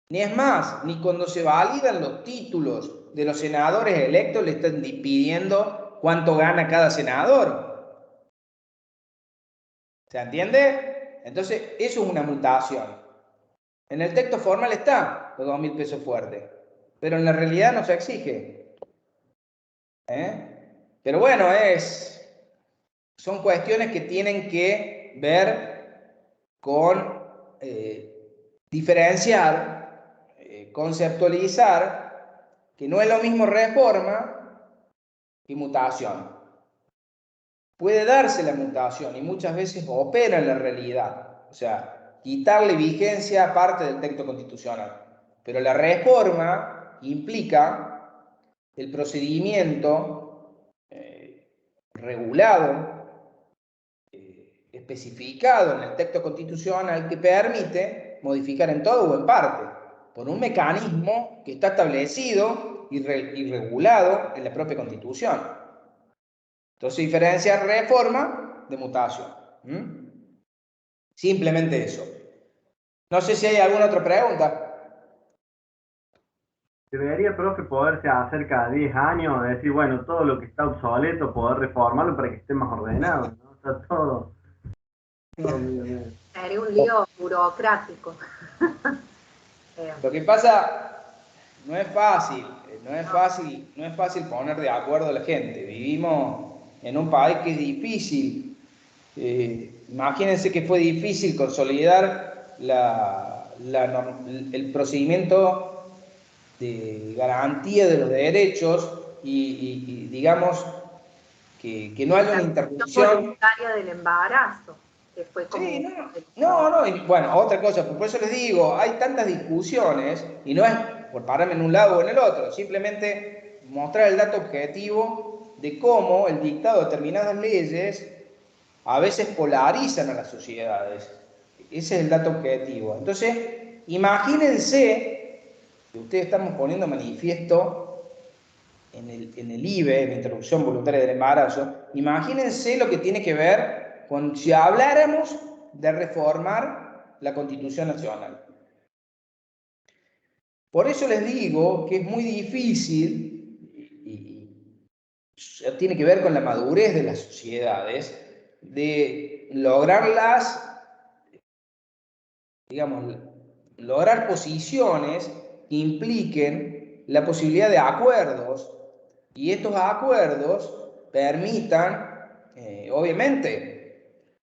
Ni es más, ni cuando se validan los títulos de los senadores electos le están pidiendo cuánto gana cada senador. ¿Se entiende? Entonces, eso es una mutación. En el texto formal está los 2.000 pesos fuertes, pero en la realidad no se exige. Pero bueno, son cuestiones que tienen que ver con diferenciar, conceptualizar que no es lo mismo reforma y mutación. Puede darse la mutación y muchas veces opera en la realidad, o sea, quitarle vigencia a parte del texto constitucional. Pero la reforma implica el procedimiento regulado, especificado en el texto constitucional que permite modificar en todo o en parte, por un mecanismo que está establecido y regulado en la propia Constitución. Entonces, diferenciar reforma de mutación. Simplemente eso. No sé si hay alguna otra pregunta. Debería, profe, poderse hacer cada 10 años, decir, bueno, todo lo que está obsoleto, poder reformarlo para que esté más ordenado, ¿no? O sea, todo Sería un lío burocrático. Lo que pasa, no es fácil poner de acuerdo a la gente. Vivimos en un país que es difícil. Imagínense que fue difícil consolidar el procedimiento de garantía de los derechos y digamos que no haya una interrupción voluntaria del embarazo. Que fue como y bueno, otra cosa, por eso les digo, hay tantas discusiones y no es por pararme en un lado o en el otro, simplemente mostrar el dato objetivo de cómo el dictado de determinadas leyes a veces polarizan a las sociedades. Ese es el dato objetivo. Entonces, imagínense que ustedes estamos poniendo manifiesto en el IVE, en la interrupción voluntaria del embarazo, imagínense lo que tiene que ver con si habláramos de reformar la Constitución Nacional. Por eso les digo que es muy difícil, y tiene que ver con la madurez de las sociedades, de lograrlas, digamos, lograr posiciones que impliquen la posibilidad de acuerdos, y estos acuerdos permitan, obviamente,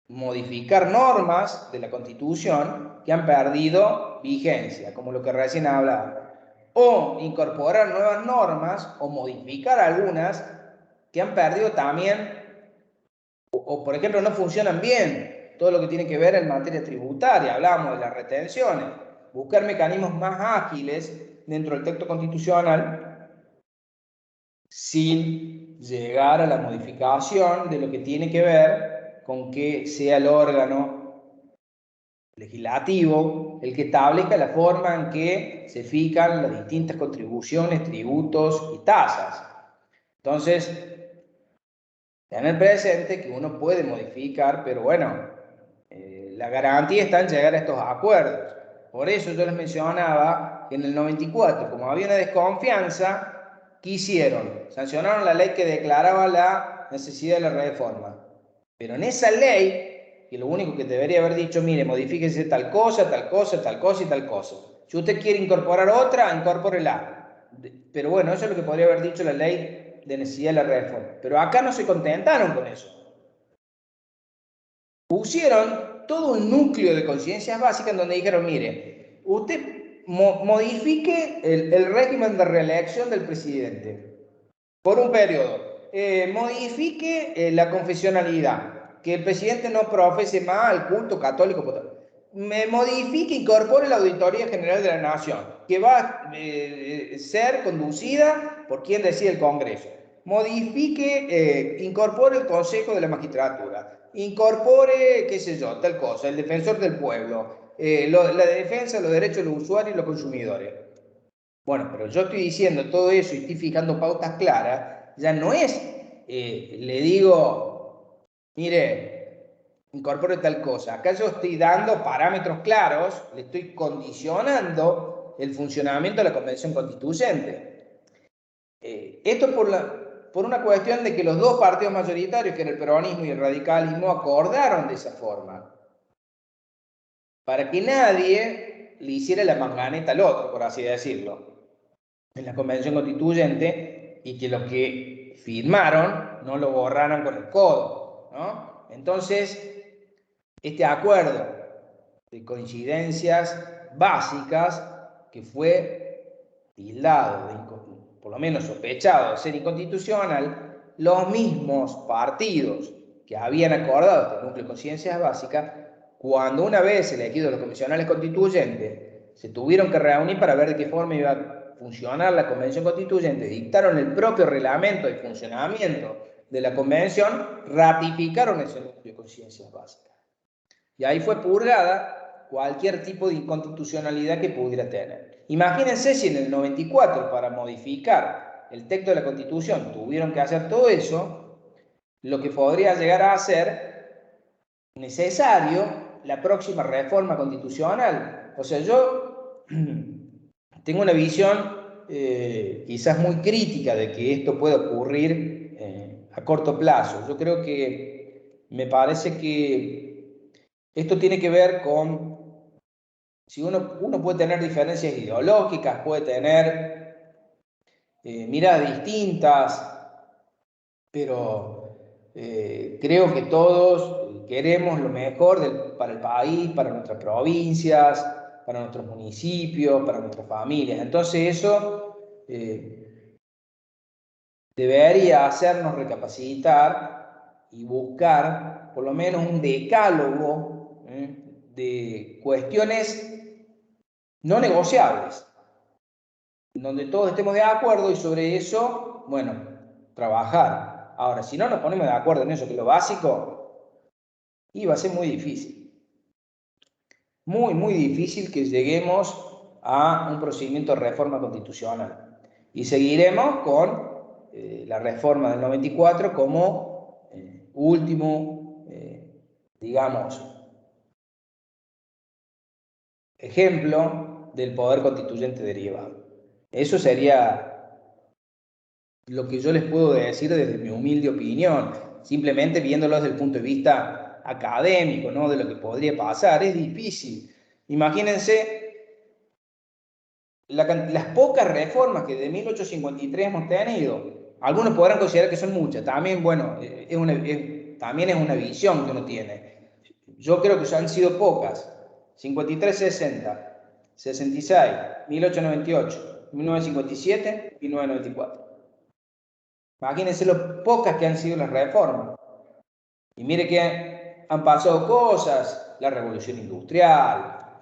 modificar normas de la Constitución que han perdido vigencia, como lo que recién hablaba, o incorporar nuevas normas o modificar algunas que han perdido también, o por ejemplo no funcionan bien, todo lo que tiene que ver en materia tributaria, hablábamos de las retenciones, buscar mecanismos más ágiles dentro del texto constitucional sin llegar a la modificación de lo que tiene que ver con que sea el órgano legislativo el que establezca la forma en que se fijan las distintas contribuciones, tributos y tasas. Entonces, tener presente que uno puede modificar, pero bueno, la garantía está en llegar a estos acuerdos. Por eso yo les mencionaba que en el 94, como había una desconfianza, ¿qué hicieron? Sancionaron la ley que declaraba la necesidad de la reforma. Pero en esa ley, que lo único que debería haber dicho, mire, modifíquese tal cosa, tal cosa, tal cosa y tal cosa. Si usted quiere incorporar otra, incorpórela. Pero bueno, eso es lo que podría haber dicho la ley de necesidad de la reforma. Pero acá no se contentaron con eso. Pusieron todo un núcleo de conciencias básicas en donde dijeron, mire, usted modifique el régimen de reelección del presidente por un periodo. Modifique la confesionalidad, que el presidente no profese más el culto católico. Me modifique, incorpore la Auditoría General de la Nación, que va a ser conducida por quien decide el Congreso. Modifique, incorpore el Consejo de la Magistratura, incorpore, qué sé yo, tal cosa, el defensor del pueblo, la defensa de los derechos de los usuarios y los consumidores. Bueno, pero yo estoy diciendo todo eso y estoy fijando pautas claras, ya no es, le digo, mire, incorpore tal cosa. Acá yo estoy dando parámetros claros, le estoy condicionando el funcionamiento de la Convención Constituyente. Esto por una cuestión de que los dos partidos mayoritarios, que era el peronismo y el radicalismo, acordaron de esa forma. Para que nadie le hiciera la manganeta al otro, por así decirlo, en la Convención Constituyente, y que los que firmaron no lo borraran con el codo, ¿no? Entonces, este acuerdo de coincidencias básicas que fue tildado, por lo menos sospechado de ser inconstitucional, los mismos partidos que habían acordado este núcleo de conciencias básicas, cuando una vez elegidos los comisionales constituyentes, se tuvieron que reunir para ver de qué forma iba a funcionar la Convención Constituyente, dictaron el propio reglamento de funcionamiento de la Convención, ratificaron ese núcleo de conciencias básicas. Y ahí fue purgada cualquier tipo de inconstitucionalidad que pudiera tener. Imagínense si en el 94, para modificar el texto de la Constitución, tuvieron que hacer todo eso, lo que podría llegar a ser necesario la próxima reforma constitucional. O sea, yo tengo una visión quizás muy crítica de que esto pueda ocurrir a corto plazo. Yo creo que me parece que esto tiene que ver con, si uno puede tener diferencias ideológicas, puede tener miradas distintas, pero creo que todos queremos lo mejor para el país, para nuestras provincias, para nuestros municipios, para nuestras familias. Entonces eso debería hacernos recapacitar y buscar por lo menos un decálogo de cuestiones no negociables. donde todos estemos de acuerdo y sobre eso, bueno, trabajar. Ahora, si no nos ponemos de acuerdo en eso, que es lo básico, y va a ser muy difícil. Muy, muy difícil que lleguemos a un procedimiento de reforma constitucional. Y seguiremos con la reforma del 94 como último, digamos, ejemplo del poder constituyente derivado. Eso sería lo que yo les puedo decir desde mi humilde opinión, simplemente viéndolo desde el punto de vista académico, ¿no? De lo que podría pasar. Es difícil. Imagínense las pocas reformas que de 1853 hemos tenido. Algunos podrán considerar que son muchas. También, bueno, también es una visión que uno tiene. Yo creo que han sido pocas. 53-60, 66, 1898, 1957, 1994. Imagínense lo pocas que han sido las reformas. Y mire que han pasado cosas, la revolución industrial,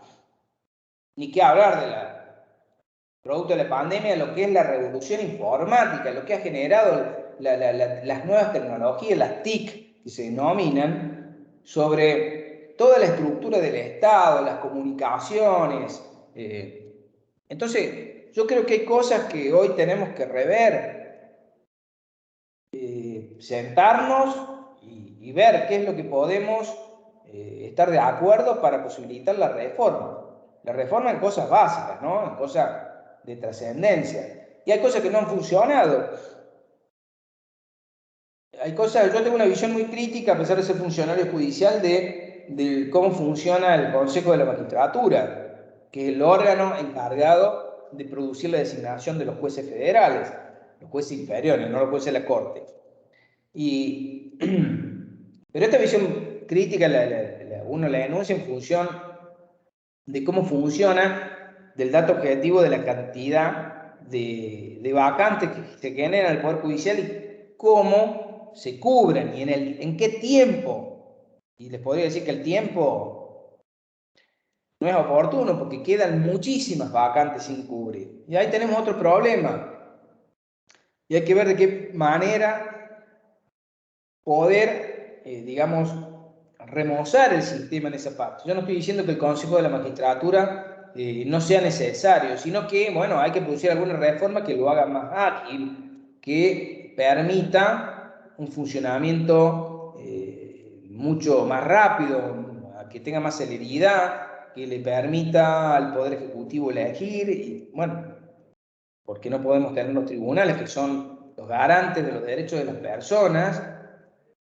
ni qué hablar de producto de la pandemia, lo que es la revolución informática, lo que ha generado las nuevas tecnologías, las TIC, que se denominan, sobre toda la estructura del Estado, las comunicaciones. Entonces, yo creo que hay cosas que hoy tenemos que rever, sentarnos y ver qué es lo que podemos estar de acuerdo para posibilitar la reforma. La reforma en cosas básicas, ¿no? En cosas de trascendencia. Y hay cosas que no han funcionado. Hay cosas, yo tengo una visión muy crítica, a pesar de ser funcionario judicial, de cómo funciona el Consejo de la Magistratura, que es el órgano encargado de producir la designación de los jueces federales, los jueces inferiores, no los jueces de la Corte. Pero esta visión crítica uno la denuncia en función de cómo funciona, del dato objetivo de la cantidad de vacantes que se generan en el Poder Judicial y cómo se cubren y en qué tiempo. Y les podría decir que el tiempo no es oportuno porque quedan muchísimas vacantes sin cubrir. Y ahí tenemos otro problema. Y hay que ver de qué manera poder, digamos, remozar el sistema en esa parte. Yo no estoy diciendo que el Consejo de la Magistratura no sea necesario, sino que, bueno, hay que producir alguna reforma que lo haga más ágil, que permita un funcionamiento mucho más rápido, que tenga más celeridad, que le permita al Poder Ejecutivo elegir, y bueno, porque no podemos tener los tribunales, que son los garantes de los derechos de las personas,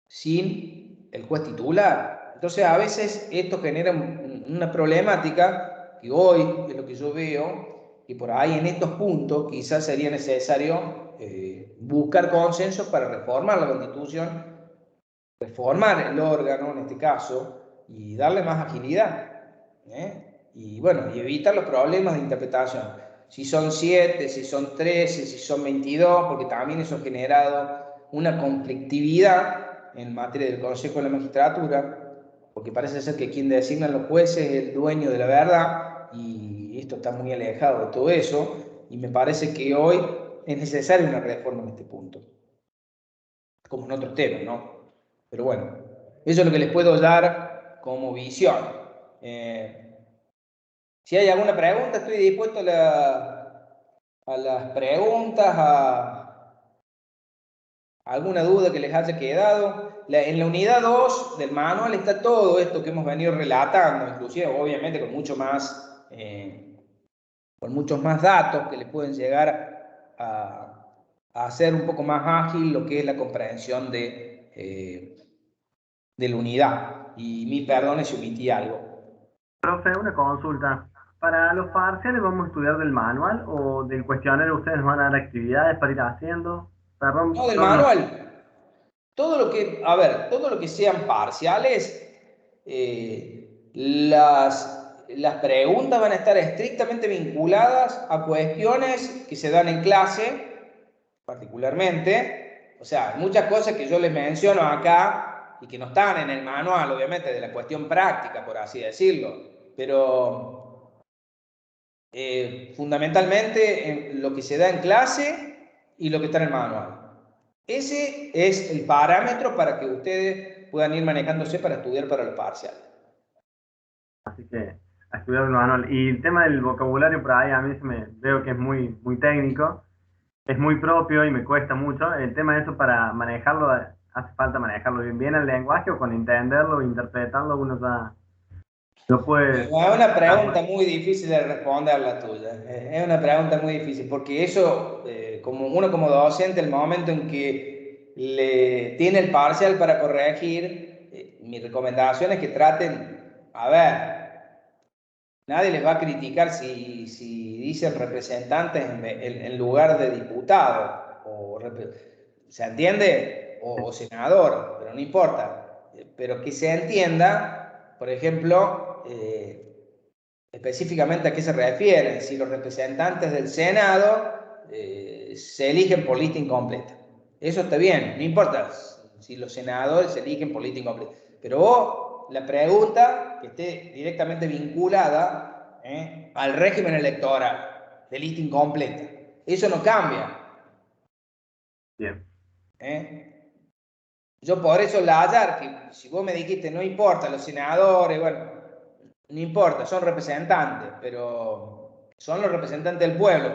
sin el juez titular. Entonces, a veces esto genera una problemática que hoy es lo que yo veo, y por ahí en estos puntos quizás sería necesario buscar consensos para reformar la Constitución, reformar el órgano en este caso, y darle más agilidad. Y bueno, y evitar los problemas de interpretación. Si son 7, si son 13, si son 22, porque también eso ha generado una conflictividad en materia del Consejo de la Magistratura, porque parece ser que quien designa a los jueces es el dueño de la verdad, y esto está muy alejado de todo eso, y me parece que hoy es necesaria una reforma en este punto, como en otros temas, ¿no? Pero bueno, eso es lo que les puedo dar como visión. Si hay alguna pregunta, estoy dispuesto a las preguntas, a alguna duda que les haya quedado. En la unidad 2 del manual está todo esto que hemos venido relatando, inclusive obviamente con muchos más datos que les pueden llegar a hacer un poco más ágil lo que es la comprensión de la unidad. Y mil perdones si omití algo. Profe, una consulta. ¿Para los parciales vamos a estudiar del manual o del cuestionario ustedes nos van a dar actividades para ir haciendo? Perdón. No, del manual. Todo lo que, a ver, todo lo que sean parciales, las preguntas van a estar estrictamente vinculadas a cuestiones que se dan en clase, particularmente. O sea, muchas cosas que yo les menciono acá y que no están en el manual, obviamente, de la cuestión práctica, por así decirlo. Pero fundamentalmente en lo que se da en clase y lo que está en el manual. Ese es el parámetro para que ustedes puedan ir manejándose para estudiar para los parciales. Así que a estudiar el manual. Y el tema del vocabulario por ahí a mí veo que es muy, muy técnico, es muy propio y me cuesta mucho. El tema de eso para manejarlo, hace falta manejarlo bien el lenguaje o con entenderlo, interpretarlo, uno ya lo puede... Es una pregunta muy difícil de responder la tuya. Es una pregunta muy difícil porque eso, como uno como docente, el momento en que le tiene el parcial para corregir, mi recomendación es que traten, a ver, nadie les va a criticar si dicen representantes en lugar de diputado, ¿se entiende? O senador, pero no importa. Pero que se entienda, por ejemplo, específicamente a qué se refieren, si los representantes del Senado se eligen por lista incompleta. Eso está bien, no importa si los senadores se eligen por lista incompleta. Pero vos, la pregunta que esté directamente vinculada al régimen electoral de lista incompleta, eso no cambia. Bien. Yo por eso la hallar, que si vos me dijiste no importa, los senadores, bueno, no importa, son representantes, pero son los representantes del pueblo,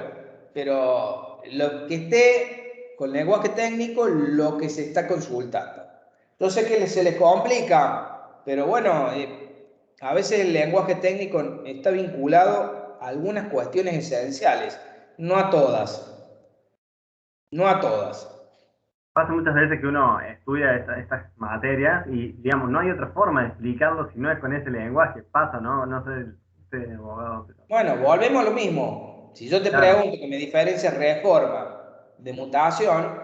pero lo que esté con lenguaje técnico, lo que se está consultando. Yo sé que se les complica, pero bueno, a veces el lenguaje técnico está vinculado a algunas cuestiones esenciales, no a todas, no a todas. Pasa muchas veces que uno estudia estas materias y, digamos, no hay otra forma de explicarlo si no es con ese lenguaje. Pasa, ¿no? No sé, usted, abogado. Pero... Bueno, volvemos a lo mismo. Si yo te Claro. pregunto que me diferencia reforma de mutación,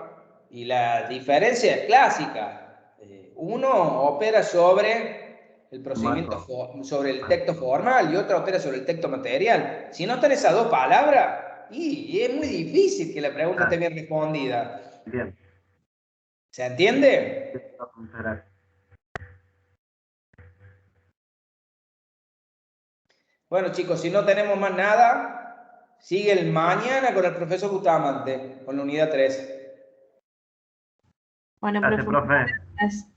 y la diferencia es clásica. Uno opera sobre el procedimiento, sobre el texto formal y otro opera sobre el texto material. Si no están esas dos palabras, y es muy difícil que la pregunta esté bien respondida. Bien. ¿Se entiende? Muchas gracias. Bueno, chicos, si no tenemos más nada, sigue el mañana con el profesor Bustamante, con la unidad 3. Bueno, Gracias, profe. Gracias.